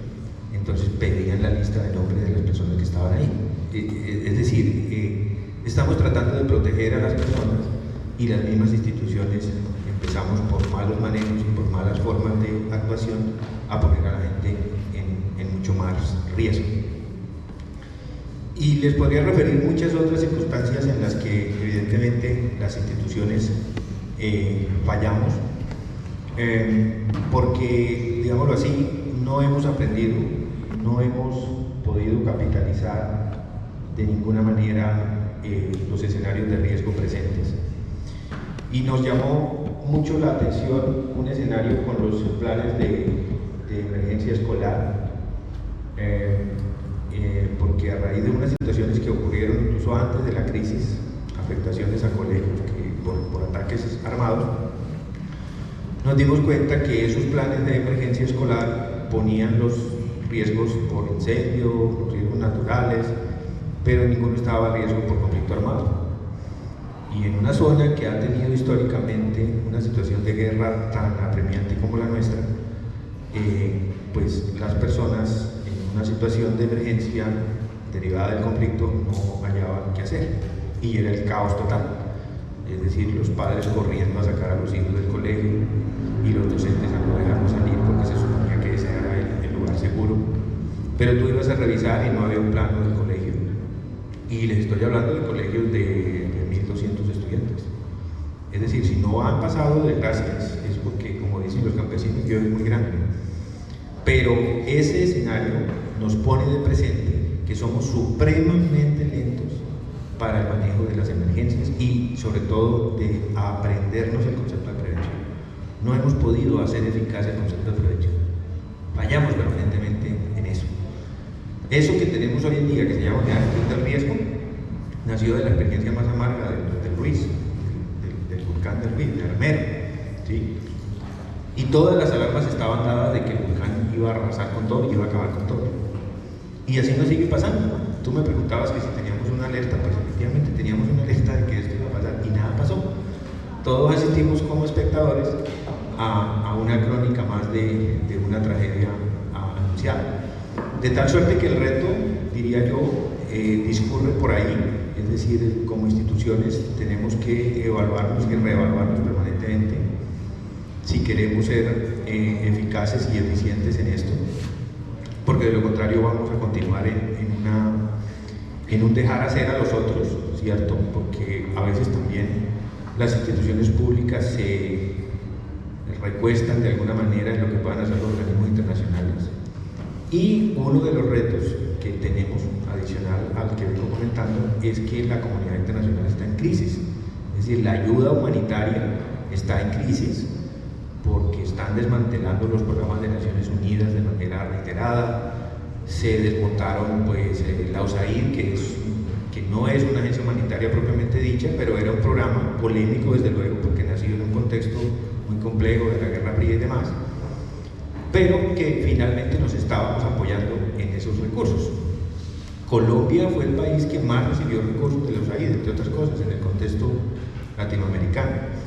F: entonces pedían la lista de nombres de las personas que estaban ahí. Es decir, estamos tratando de proteger a las personas y las mismas instituciones empezamos por malos manejos y por malas formas de actuación a poner a la gente en mucho más riesgo. Y les podría referir muchas otras circunstancias en las que evidentemente las instituciones fallamos, porque, digámoslo así, no hemos aprendido, no hemos podido capitalizar de ninguna manera los escenarios de riesgo presentes. Y nos llamó mucho la atención un escenario con los planes de emergencia escolar, porque a raíz de unas situaciones que ocurrieron incluso antes de la crisis, afectaciones a colegios por ataques armados, nos dimos cuenta que esos planes de emergencia escolar ponían los riesgos por incendio, los riesgos naturales, pero ninguno estaba a riesgo por conflicto armado. Y en una zona que ha tenido históricamente una situación de guerra tan apremiante como la nuestra, pues las personas en una situación de emergencia derivada del conflicto no hallaban qué hacer, y era el caos total. Es decir, los padres corriendo a sacar a los hijos del colegio y los docentes a no dejarlos salir porque se suponía que ese era el lugar seguro, pero tú ibas a revisar y no había un plano del colegio, y les estoy hablando de colegios de 1.200 estudiantes. Es decir, si no han pasado de gracias es porque, como dicen los campesinos, Dios es muy grande. Pero ese escenario nos pone de presente que somos supremamente lentos para el manejo de las emergencias y sobre todo de aprendernos el concepto de prevención. No hemos podido hacer eficaz el concepto de prevención. Fallamos permanentemente en eso. Eso que tenemos hoy en día, que se llama gestión del riesgo, nació de la experiencia más amarga del Ruiz, del volcán del Ruiz, de Armero, ¿sí? Y todas las alarmas estaban dadas de que el volcán iba a arrasar con todo y iba a acabar con todo. Y así nos sigue pasando. Tú me preguntabas que si teníamos una alerta, pues efectivamente teníamos una alerta de que esto iba a pasar y nada pasó. Todos asistimos como espectadores a una crónica más de una tragedia anunciada. De tal suerte que el reto, diría yo, discurre por ahí. Es decir, como instituciones tenemos que evaluarnos y reevaluarnos permanentemente si queremos ser eficaces y eficientes en esto, porque de lo contrario vamos a continuar en un dejar hacer a los otros ¿cierto? Porque a veces también las instituciones públicas se recuestan de alguna manera en lo que puedan hacer los organismos internacionales. Y uno de los retos que tenemos, adicional al que vengo comentando, es que la comunidad internacional está en crisis. Es decir, la ayuda humanitaria está en crisis porque están desmantelando los programas de Naciones Unidas de manera reiterada. Se desmontaron pues la USAID, que no es una agencia humanitaria propiamente dicha, pero era un programa polémico desde luego, porque nació en un contexto muy complejo de la Guerra Fría y demás, pero que finalmente nos estábamos apoyando en esos recursos. Colombia fue el país que más recibió recursos de la USAID, entre otras cosas, en el contexto latinoamericano.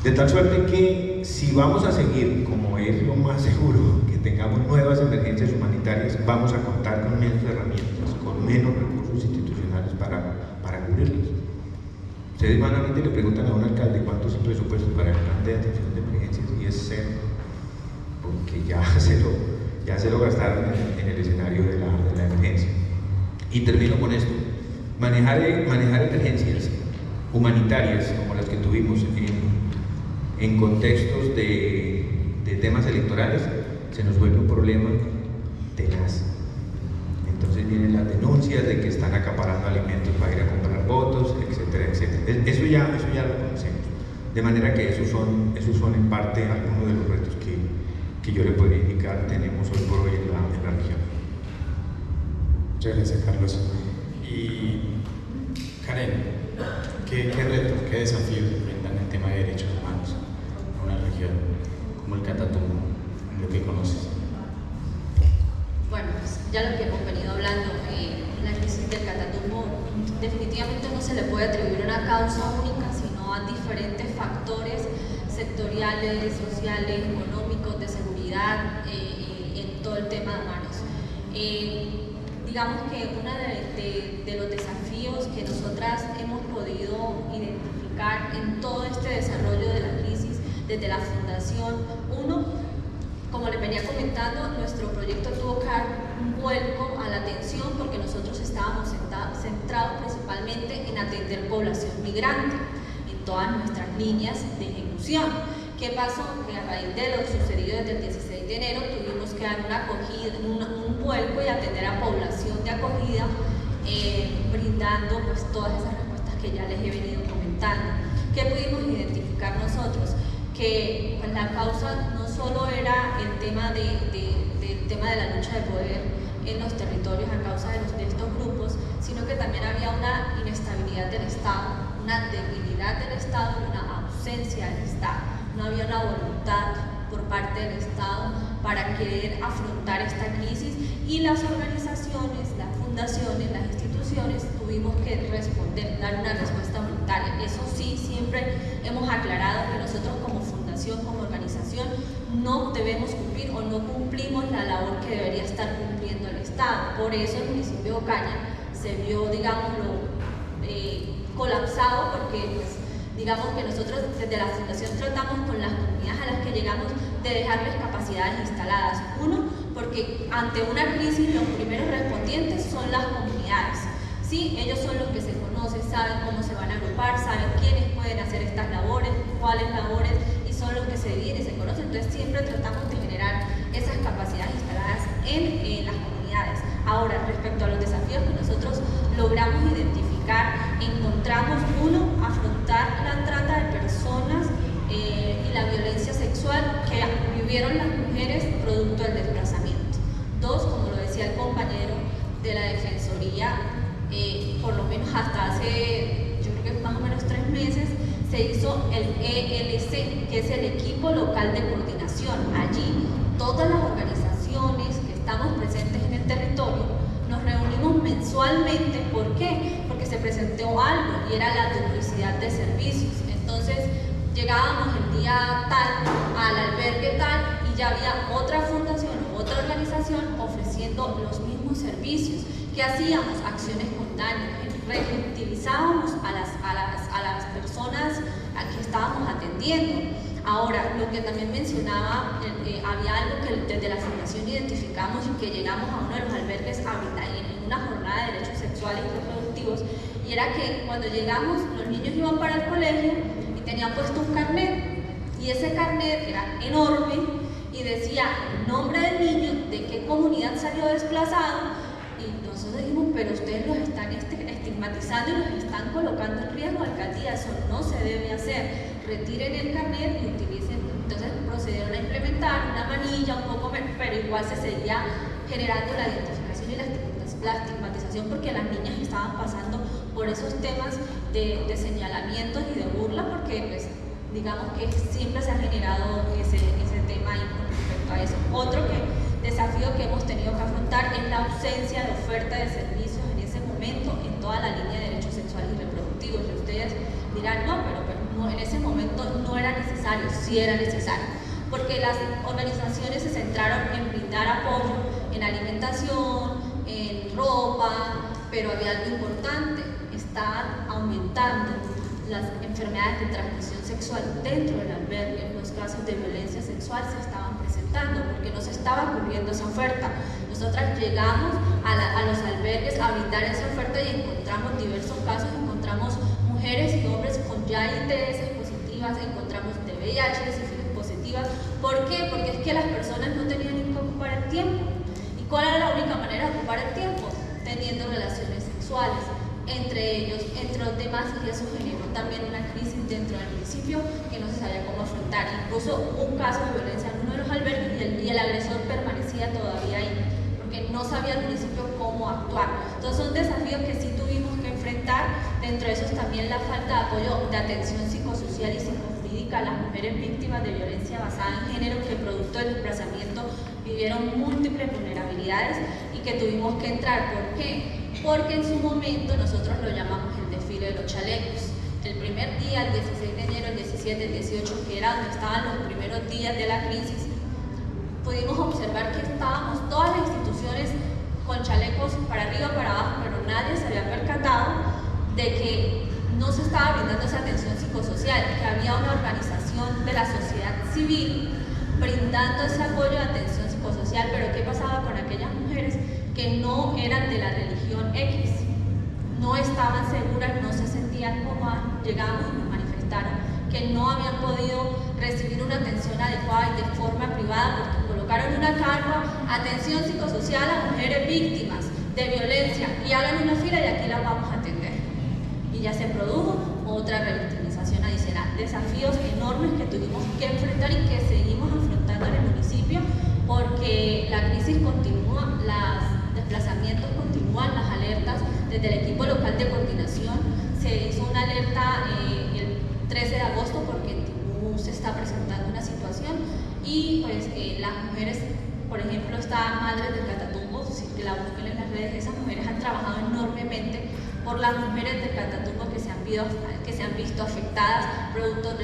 F: De tal suerte que si vamos a seguir, como es lo más seguro, que tengamos nuevas emergencias humanitarias, vamos a contar con menos herramientas, con menos recursos institucionales para cubrirlas. Ustedes vanamente le preguntan a un alcalde cuánto es el presupuesto para el plan de atención de emergencias y es cero, porque ya se lo gastaron en el escenario de la emergencia. Y termino con esto. Manejar emergencias humanitarias como las que tuvimos en contextos de temas electorales se nos vuelve un problema tenaz. Entonces vienen las denuncias de que están acaparando alimentos para ir a comprar votos, etcétera, etcétera. Eso ya lo conocemos. De manera que esos son en parte algunos de los retos que yo le podría indicar tenemos hoy por hoy en la región.
A: Muchas gracias, Carlos. Y Karen, ¿qué retos, qué desafíos enfrentan el tema de derechos humanos en una región como el Catatumbo, en lo que conoces?
C: Bueno, pues ya lo que hemos venido hablando, la crisis del Catatumbo definitivamente no se le puede atribuir una causa única, sino a diferentes factores sectoriales, sociales, económicos, de seguridad, en todo el tema de humanos. Digamos que uno de los desafíos que nosotras hemos podido identificar en todo este desarrollo de la crisis desde la fundación, como les venía comentando, nuestro proyecto tuvo que dar un vuelco a la atención porque nosotros estábamos centrados principalmente en atender población migrante en todas nuestras líneas de ejecución. ¿Qué pasó? Que a raíz de lo sucedido desde el 16 de enero tuvimos que dar una acogida, un vuelco y atender a población de acogida, brindando pues todas esas respuestas que ya les he venido comentando. ¿Qué pudimos identificar nosotros? Que pues, la causa no solo era el tema del tema de la lucha de poder en los territorios a causa de estos grupos, sino que también había una inestabilidad del Estado, una debilidad del Estado y una ausencia del Estado. No había una voluntad por parte del Estado para querer afrontar esta crisis y las organizaciones, las fundaciones, las instituciones tuvimos que responder, dar una respuesta unitaria. Eso sí, siempre hemos aclarado que nosotros como fundación, como organización, no debemos cumplir o no cumplimos la labor que debería estar cumpliendo el Estado. Por eso el municipio de Ocaña se vio, digámoslo, colapsado porque pues, digamos que nosotros desde la fundación tratamos con las comunidades a las que llegamos de dejarles capacidades instaladas. Uno, porque ante una crisis los primeros respondientes son las comunidades. Sí, ellos son los que se conocen, saben cómo se van a agrupar, saben quiénes pueden hacer estas labores, cuáles labores, y son los que se dividen y se conocen. Entonces siempre tratamos de generar esas capacidades instaladas en las comunidades. Ahora, respecto a los desafíos que nosotros logramos identificar, encontramos, uno, afrontar la trata de personas y la violencia sexual que vivieron las mujeres producto del desplazamiento. Dos, como lo decía el compañero de la Defensoría, por lo menos hasta hace, yo creo que más o menos 3 meses, se hizo el ELC, que es el Equipo Local de Coordinación. Allí, todas las organizaciones que estamos presentes en el territorio nos reunimos mensualmente. ¿Por qué? Porque se presentó algo y era la duplicidad de servicios. Entonces, llegábamos el día tal al albergue tal y ya había otra fundación o otra organización ofreciendo los mismos servicios. ¿Qué hacíamos? Acciones con daño. Reutilizábamos a las personas a que estábamos atendiendo. Ahora, lo que también mencionaba, había algo que desde la fundación identificamos y que llegamos a uno de los albergues a brindar en una jornada de derechos sexuales y reproductivos, y era que cuando llegamos los niños iban para el colegio y tenían puesto un carnet, y ese carnet era enorme y decía el nombre del niño, de qué comunidad salió desplazado, y nosotros dijimos, pero ustedes los están estigmatizando y los están colocando en riesgo, alcaldía, eso no se debe hacer, retiren el carnet y utilicen. Entonces procedieron a implementar una manilla, un poco, pero igual se seguía generando la identificación y la estigmatización, porque las niñas estaban pasando por esos temas de señalamientos y de burla, porque pues, digamos que siempre se ha generado ese tema ahí con respecto a eso. Otro desafío que hemos tenido que afrontar es la ausencia de oferta de servicios en ese momento en toda la línea de derechos sexuales y reproductivos. Y ustedes dirán, no, pero no, en ese momento no era necesario, sí era necesario, porque las organizaciones se centraron en brindar apoyo en alimentación, en ropa, pero había algo importante, estaban aumentando las enfermedades de transmisión sexual dentro del albergue. Los casos de violencia sexual se estaban presentando porque no se estaba cubriendo esa oferta. Nosotras llegamos a los albergues a brindar esa oferta y encontramos diversos casos, encontramos mujeres y hombres con ya ITS positivas, encontramos de VIH, sífilis positivas. ¿Por qué? Porque es que las personas no tenían ni que ocupar el tiempo. ¿Y cuál era la única manera de ocupar el tiempo? Teniendo relaciones sexuales. Entre ellos, entre los demás, y eso generó también una crisis dentro del municipio que no se sabía cómo afrontar. Incluso un caso de violencia en uno de los albergues y el agresor permanecía todavía ahí, porque no sabía el municipio cómo actuar. Entonces son desafíos que sí tuvimos que enfrentar. Dentro de esos también la falta de apoyo de atención psicosocial y psicojurídica a las mujeres víctimas de violencia basada en género, que producto del desplazamiento vivieron múltiples vulnerabilidades y que tuvimos que entrar. ¿Por qué? Porque en su momento nosotros lo llamamos el desfile de los chalecos. El primer día, el 16 de enero, el 17, el 18, que era donde estaban los primeros días de la crisis, pudimos observar que estábamos todas las instituciones con chalecos para arriba, para abajo, pero nadie se había percatado de que no se estaba brindando esa atención psicosocial, que había una organización de la sociedad civil brindando ese apoyo de atención psicosocial. Pero ¿qué pasaba con aquellas mujeres que no eran de la religión X? No estaban seguras, no se sentían cómodas, llegaban y nos manifestaron que no habían podido recibir una atención adecuada y de forma privada, porque colocaron una carpa, atención psicosocial a mujeres víctimas de violencia, y hagan una fila y aquí las vamos a atender. Y ya se produjo otra revictimización adicional. Desafíos enormes que tuvimos que enfrentar y que seguimos afrontando en el municipio, porque la crisis continúa, los desplazamientos continúan, las alertas desde el equipo local de coordinación. Se hizo una alerta el 13 de agosto porque en Tibú se está presentando una situación y pues las mujeres, por ejemplo, esta madre del Catatumbo, si la buscan en las redes, esas mujeres han trabajado enormemente por las mujeres del Catatumbo que se han visto afectadas producto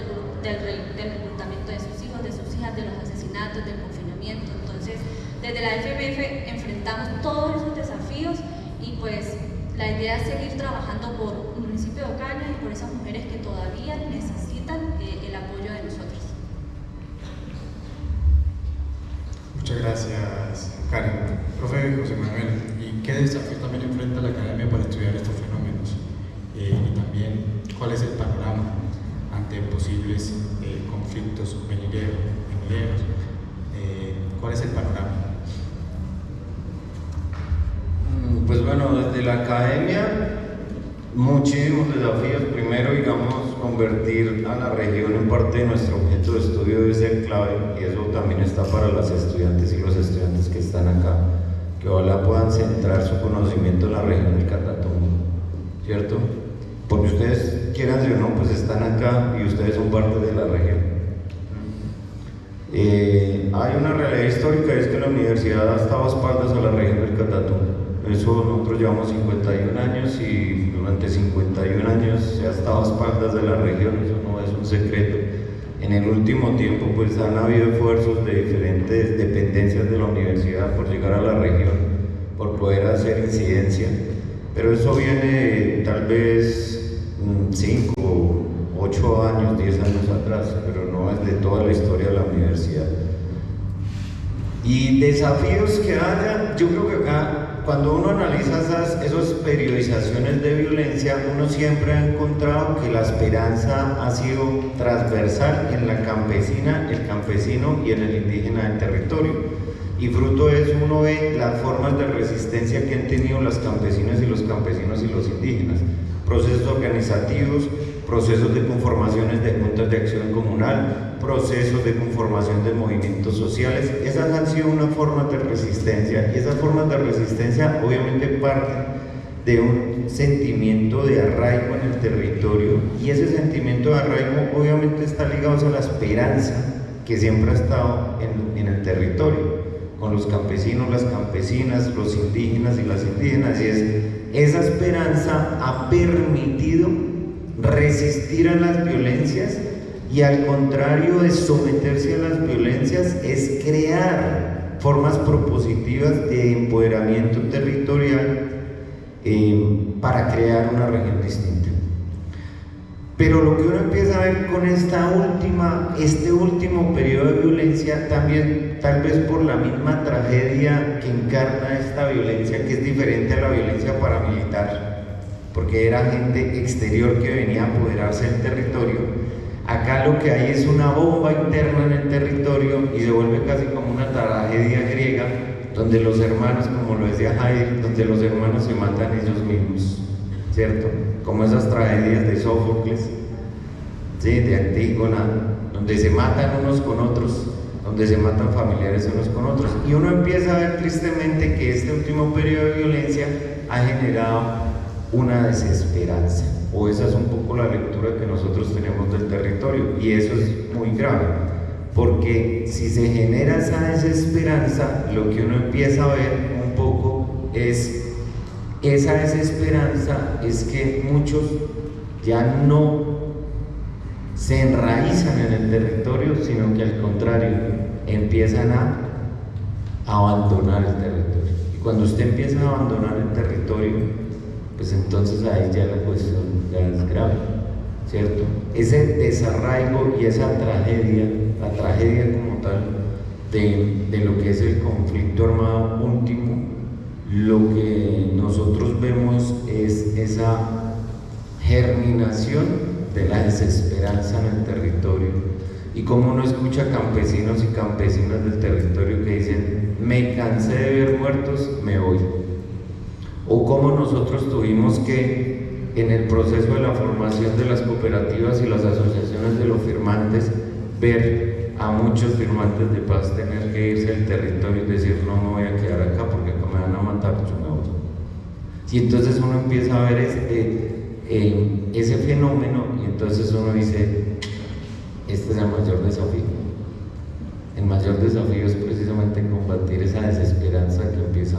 C: del reclutamiento de sus hijos, de sus hijas, de los asesinatos, del confinamiento. Entonces, desde la FMF enfrentamos todos esos desafíos y pues la idea es seguir trabajando por un municipio de Ocaña y por esas mujeres que todavía necesitan el apoyo de nosotros.
A: Muchas gracias, Karen. Profe José Manuel, ¿y qué desafío también enfrenta la academia para estudiar estos fenómenos? Y también, ¿cuál es el panorama ante posibles conflictos venideros? ¿Cuál es el panorama?
D: Pues bueno, desde la academia, muchísimos desafíos. Primero, digamos, convertir a la región en parte de nuestro objeto de estudio debe ser clave, y eso también está para las estudiantes y los estudiantes que están acá, que ojalá puedan centrar su conocimiento en la región del Catatumbo, ¿cierto? Porque ustedes, quieran o no, pues están acá y ustedes son parte de la región. Hay una realidad histórica, es que la universidad ha estado a espaldas a la región del Catatumbo. Eso nosotros llevamos 51 años y durante 51 años se ha estado a espaldas de la región, eso no es un secreto. En el último tiempo pues han habido esfuerzos de diferentes dependencias de la universidad por llegar a la región, por poder hacer incidencia, pero eso viene tal vez 5, 8 años, 10 años atrás, pero no es de toda la historia de la universidad. Y desafíos que haya, yo creo que acá cuando uno analiza esas periodizaciones de violencia, uno siempre ha encontrado que la esperanza ha sido transversal en la campesina, el campesino y en el indígena del territorio. Y fruto de eso uno ve las formas de resistencia que han tenido las campesinas y los campesinos y los indígenas. Procesos organizativos, procesos de conformaciones de juntas de acción comunal, procesos de conformación de movimientos sociales. Esas han sido unas formas de resistencia, y esas formas de resistencia obviamente parten de un sentimiento de arraigo en el territorio, y ese sentimiento de arraigo obviamente está ligado a la esperanza que siempre ha estado en el territorio, con los campesinos, las campesinas, los indígenas y las indígenas, y esa esperanza ha permitido resistir a las violencias, y al contrario de someterse a las violencias es crear formas propositivas de empoderamiento territorial para crear una región distinta. Pero lo que uno empieza a ver con este último periodo de violencia, también tal vez por la misma tragedia que encarna esta violencia, que es diferente a la violencia paramilitar, porque era gente exterior que venía a apoderarse del territorio. Acá lo que hay es una bomba interna en el territorio, y se vuelve casi como una tragedia griega, donde los hermanos, como lo decía Jair, donde los hermanos se matan ellos mismos, ¿cierto? Como esas tragedias de Sófocles, ¿sí? De Antígona, donde se matan unos con otros, donde se matan familiares unos con otros. Y uno empieza a ver tristemente que este último periodo de violencia ha generado una desesperanza, o esa es un poco la lectura que nosotros tenemos del territorio, y eso es muy grave, porque si se genera esa desesperanza, lo que uno empieza a ver un poco es esa desesperanza, es que muchos ya no se enraizan en el territorio, sino que al contrario, empiezan a abandonar el territorio. Y cuando usted empieza a abandonar el territorio, pues entonces ahí ya la cuestión ya es grave, ¿cierto? Ese desarraigo y esa tragedia, la tragedia como tal de lo que es el conflicto armado último, lo que nosotros vemos es esa germinación de la desesperanza en el territorio. Y como uno escucha campesinos y campesinas del territorio que dicen: me cansé de ver muertos, me voy. O como nosotros tuvimos que, en el proceso de la formación de las cooperativas y las asociaciones de los firmantes, ver a muchos firmantes de paz tener que irse del territorio y decir: no me voy a quedar acá porque acá me van a matar, yo me voy. Y entonces uno empieza a ver ese fenómeno, y entonces uno dice: este es el mayor desafío. El mayor desafío es precisamente combatir esa desesperanza que empieza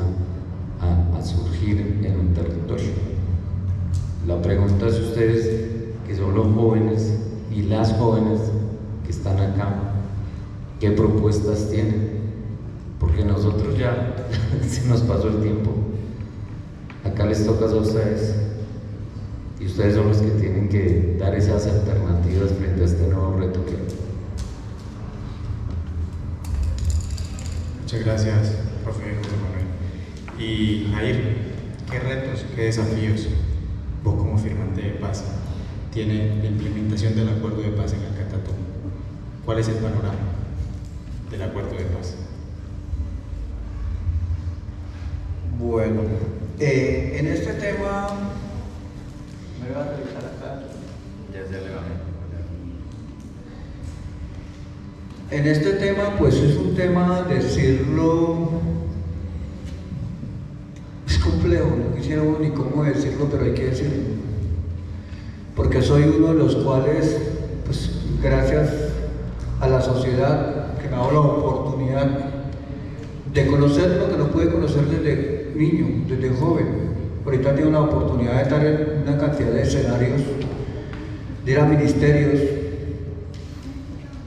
D: a surgir en un territorio. La pregunta es: ustedes, que son los jóvenes y las jóvenes que están acá, ¿qué propuestas tienen? Porque nosotros ya se nos pasó el tiempo. Acá les toca a ustedes, y ustedes son los que tienen que dar esas alternativas frente a este nuevo reto que hay.
A: Muchas gracias, profe José Manuel. Y Jair, ¿qué retos, qué desafíos vos como firmante de paz tiene la implementación del acuerdo de paz en el Catatumbo? ¿Cuál es el panorama del acuerdo de paz?
E: Bueno, en este tema, me voy a revisar acá.
D: Ya se le va.
E: En este tema, pues es un tema, decirlo, es complejo, no quisiera ni cómo decirlo, pero hay que decirlo. Porque soy uno de los cuales, pues gracias a la sociedad que me ha dado la oportunidad de conocer lo que no pude conocer desde niño, desde joven. Ahorita tengo la oportunidad de estar en una cantidad de escenarios, de ir a ministerios,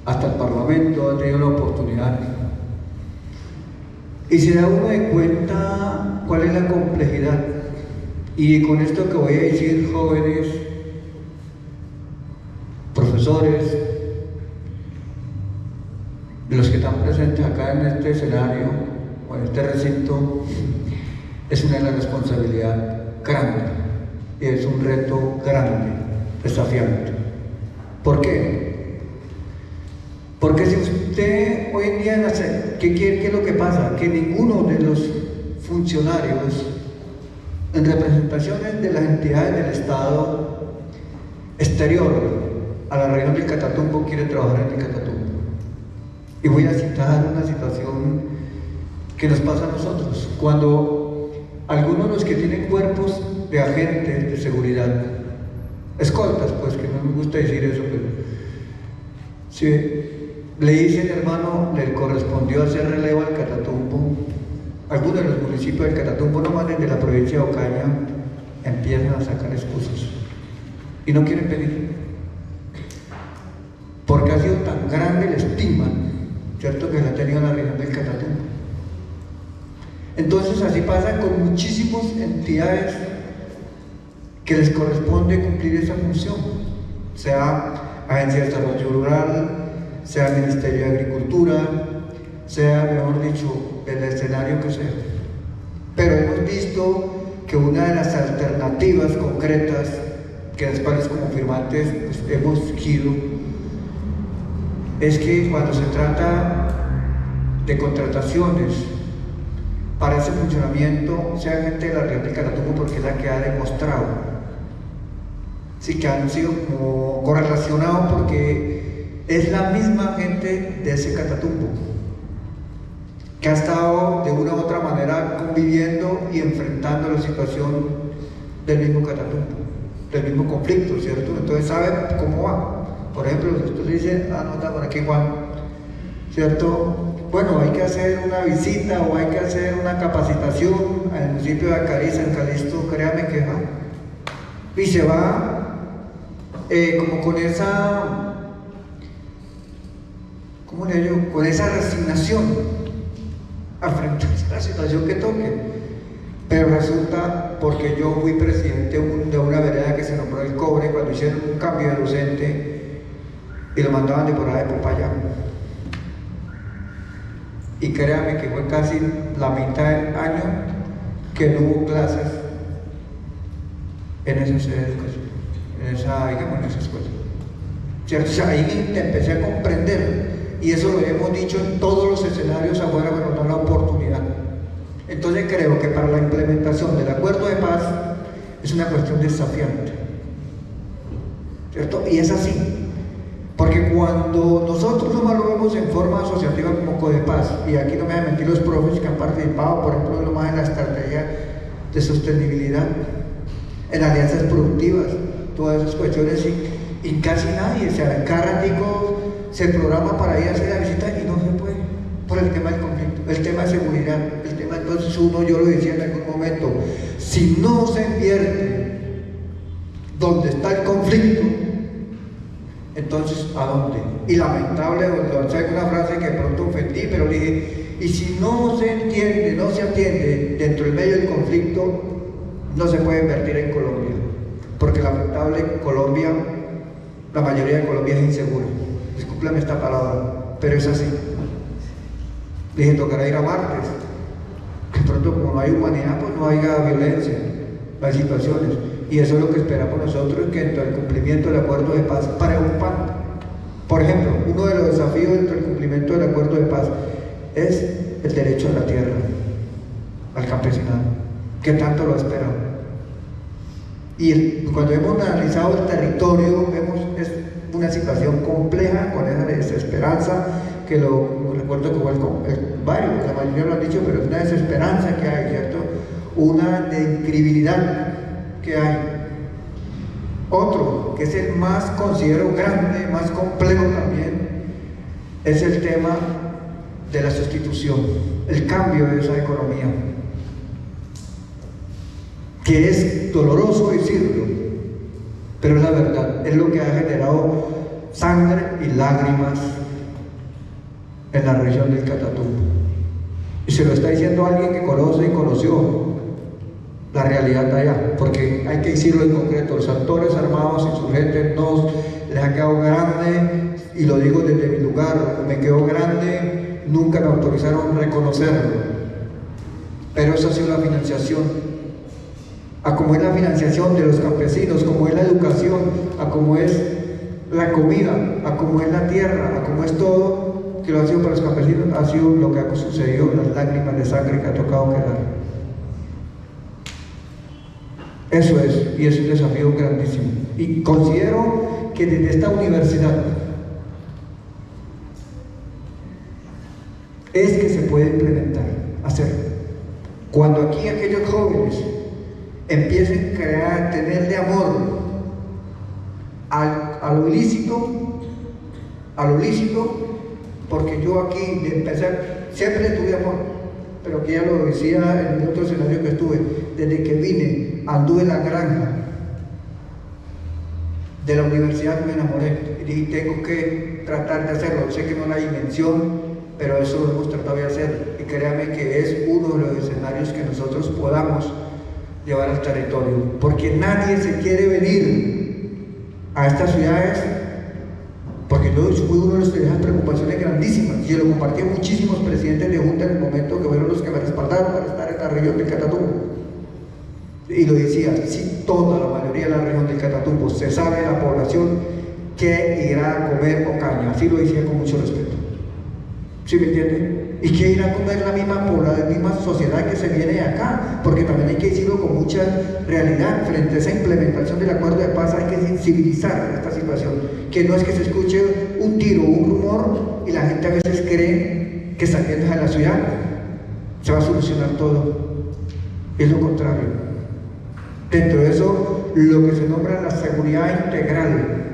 E: hasta el Parlamento, ha tenido la oportunidad. Y se da uno de cuenta cuál es la complejidad. Y con esto que voy a decir, jóvenes, profesores, los que están presentes acá en este escenario o en este recinto, es una responsabilidad grande, es un reto grande, desafiante. ¿Por qué? Porque si usted hoy en día nace, ¿qué es lo que pasa? Que ninguno de los funcionarios en representaciones de las entidades del Estado exterior a la región del Catatumbo quiere trabajar en el Catatumbo. Y voy a citar una situación que nos pasa a nosotros. Cuando algunos de los que tienen cuerpos de agentes de seguridad, escoltas, pues que no me gusta decir eso, pero si le dice el hermano, le correspondió hacer relevo al Catatumbo, algunos de los municipios del Catatumbo, no más de la provincia de Ocaña, empiezan a sacar excusas y no quieren pedir, porque ha sido tan grande la estima, ¿cierto?, que la ha tenido la región del Catatumbo. Entonces así pasa con muchísimas entidades que les corresponde cumplir esa función, sea Agencia de Desarrollo Rural, sea Ministerio de Agricultura, sea, mejor dicho, el escenario que sea. Pero hemos visto que una de las alternativas concretas que las cuales como firmantes pues, hemos surgido es que cuando se trata de contrataciones para ese funcionamiento sea gente de la región del Catatumbo, porque es la que ha demostrado, sí, que han sido como correlacionados, porque es la misma gente de ese Catatumbo que ha estado de una u otra manera conviviendo y enfrentando la situación del mismo Catatumbo, del mismo conflicto, ¿cierto? Entonces saben cómo va. Por ejemplo, si usted dice, nota por aquí Juan, ¿cierto? Bueno, hay que hacer una visita o hay que hacer una capacitación al municipio de Acariza, en Calixto, créame que va. Y se va como con esa, ¿cómo le digo? Con esa resignación a enfrentarse a la situación que toque. Pero resulta, porque yo fui presidente de una vereda que se nombró El Cobre, cuando hicieron un cambio de docente y lo mandaban de por allá de Popayán. Y créame que fue casi la mitad del año que no hubo clases en esa sede de educación, en esa escuela. ¿Cierto? O sea, ahí empecé a comprender, y eso lo hemos dicho en todos los escenarios afuera, pero no la oportunidad. Entonces creo que para la implementación del acuerdo de paz es una cuestión desafiante, ¿cierto? Y es así. Porque cuando nosotros nomás lo vemos en forma asociativa como Codepaz, y aquí no me van a mentir los profes que han participado, por ejemplo, lo más en la estrategia de sostenibilidad, en alianzas productivas, todas esas cuestiones, y casi nadie, o sea, cada ratico se programa para ir a hacer la visita y no se puede, por el tema del conflicto, el tema de seguridad, el tema, entonces yo lo decía en algún momento, si no se invierte donde está el conflicto, entonces, ¿a dónde? Y lamentable, lancé una frase que de pronto ofendí, pero dije, y si no se entiende, no se atiende dentro del medio del conflicto, no se puede invertir en Colombia, porque lamentable Colombia, la mayoría de Colombia es insegura. Discúlpame esta palabra, pero es así. Dije, tocará ir a Martes. De pronto, como no hay humanidad, pues no haya violencia, hay situaciones. Y eso es lo que esperamos nosotros, que dentro del cumplimiento del acuerdo de paz para un pan. Por ejemplo, uno de los desafíos dentro del cumplimiento del acuerdo de paz es el derecho a la tierra, al campesinado, que tanto lo ha esperado. Y cuando hemos analizado el territorio, vemos es una situación compleja, con esa desesperanza, que lo recuerdo como varios, la mayoría lo han dicho, pero es una desesperanza que hay, ¿cierto? Una incredibilidad que hay. Otro, que es el más, considero grande, más complejo también, es el tema de la sustitución, el cambio de esa economía, que es doloroso decirlo, pero es la verdad, es lo que ha generado sangre y lágrimas en la región del Catatumbo. Y se lo está diciendo alguien que conoce y conoció la realidad de allá, porque hay que decirlo en concreto, los actores armados insurgentes no les ha quedado grande, y lo digo desde mi lugar, me quedó grande, nunca me autorizaron a reconocerlo, pero esa ha sido la financiación, a cómo es la financiación de los campesinos, cómo es la educación, a cómo es la comida, a cómo es la tierra, a cómo es todo, que lo ha sido para los campesinos, ha sido lo que ha sucedido, las lágrimas de sangre que ha tocado quedar. Eso es, y es un desafío grandísimo. Y considero que desde esta universidad es que se puede implementar, hacer. Cuando aquí aquellos jóvenes empiecen a crear, tenerle amor a lo ilícito, porque yo aquí de empezar siempre tuve amor, pero que ya lo decía en el otro escenario que estuve, desde que vine, anduve en la granja de la universidad, me enamoré y dije, tengo que tratar de hacerlo. Sé que no hay dimensión, pero eso lo hemos tratado de hacer, y créame que es uno de los escenarios que nosotros podamos llevar al territorio, porque nadie se quiere venir a estas ciudades, porque yo fui uno de los que tenía preocupaciones grandísimas, y lo compartí a muchísimos presidentes de junta en el momento, que fueron los que me respaldaron para estar en la región del Catatumbo, y lo decía, si toda la mayoría de la región del Catatumbo se sabe la población que irá a comer ocaña, así lo decía con mucho respeto. ¿Sí me entienden? Y que ir a comer la misma sociedad que se viene de acá, porque también hay que decirlo con mucha realidad. Frente a esa implementación del acuerdo de paz hay que sensibilizar esta situación, que no es que se escuche un tiro o un rumor y la gente a veces cree que saliendo de la ciudad se va a solucionar todo. Es lo contrario. Dentro de eso, lo que se nombra la seguridad integral,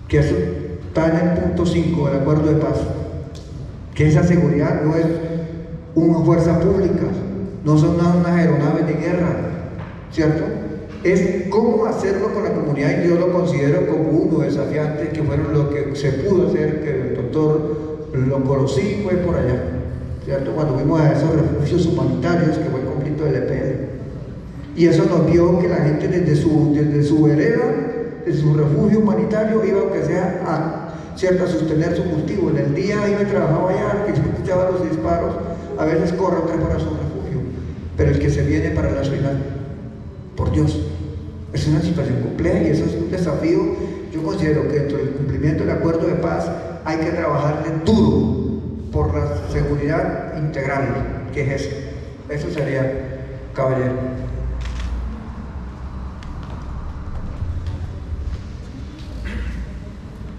E: que eso está en el punto 5 del acuerdo de paz, que esa seguridad no es una fuerza pública, no son unas aeronaves de guerra, ¿cierto? Es cómo hacerlo con la comunidad, y yo lo considero como uno desafiante, que fueron lo que se pudo hacer, que el doctor lo conocí, fue por allá, ¿cierto? Cuando fuimos a esos refugios humanitarios, que fue el conflicto del EPL, y eso nos vio que la gente desde su vereda, desde su refugio humanitario, iba aunque sea a sostener su cultivo. En el día iba y trabajaba allá, que yo escuchaba los disparos, a veces corre otra para su refugio, pero el que se viene para la ciudad, por Dios, es una situación compleja, y eso es un desafío. Yo considero que dentro del cumplimiento del acuerdo de paz hay que trabajarle duro por la seguridad integral, que es eso. Eso sería, caballero.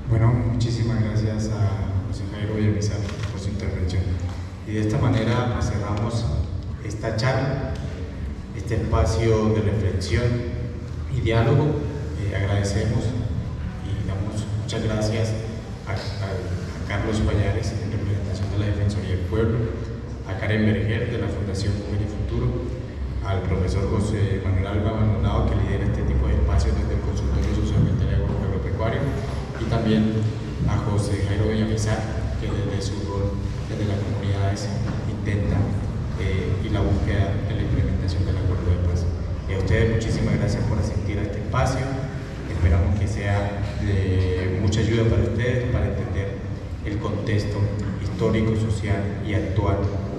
A: Bueno, muchísimas gracias a José Jairo Villamizar por su intervención. Y de esta manera pues, cerramos esta charla, este espacio de reflexión y diálogo. Agradecemos y damos muchas gracias a Carlos Pallares, en representación de la Defensoría del Pueblo, a Karen Berger, de la Fundación Mujer y Futuro, al profesor José Manuel Alba Maldonado, que lidera este tipo de espacios desde el Consultorio Socioambiental Agropecuario, y también a José Jairo Villamizar, que desde su rol, desde las comunidades, intenta y la búsqueda de la implementación del acuerdo de paz. Y a ustedes muchísimas gracias por asistir a este espacio. Esperamos que sea de mucha ayuda para ustedes, para entender el contexto histórico, social y actual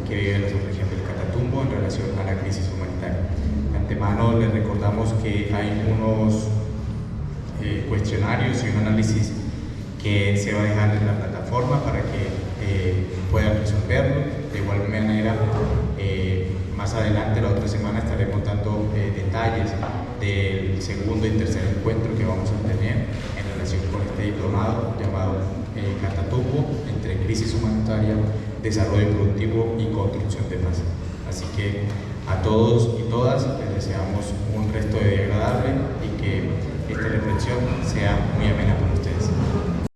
A: que vive la subregión del Catatumbo en relación a la crisis humanitaria. De antemano les recordamos que hay unos cuestionarios y un análisis que se va a dejar en la plataforma para que puedan resolverlo. De igual manera, más adelante, la otra semana, estaremos dando detalles del segundo y tercer encuentro que vamos a tener en relación con este diplomado llamado Catatumbo, entre crisis humanitaria, desarrollo productivo y construcción de paz. Así que a todos y todas les deseamos un resto de día agradable y que esta reflexión sea muy amena para nosotros.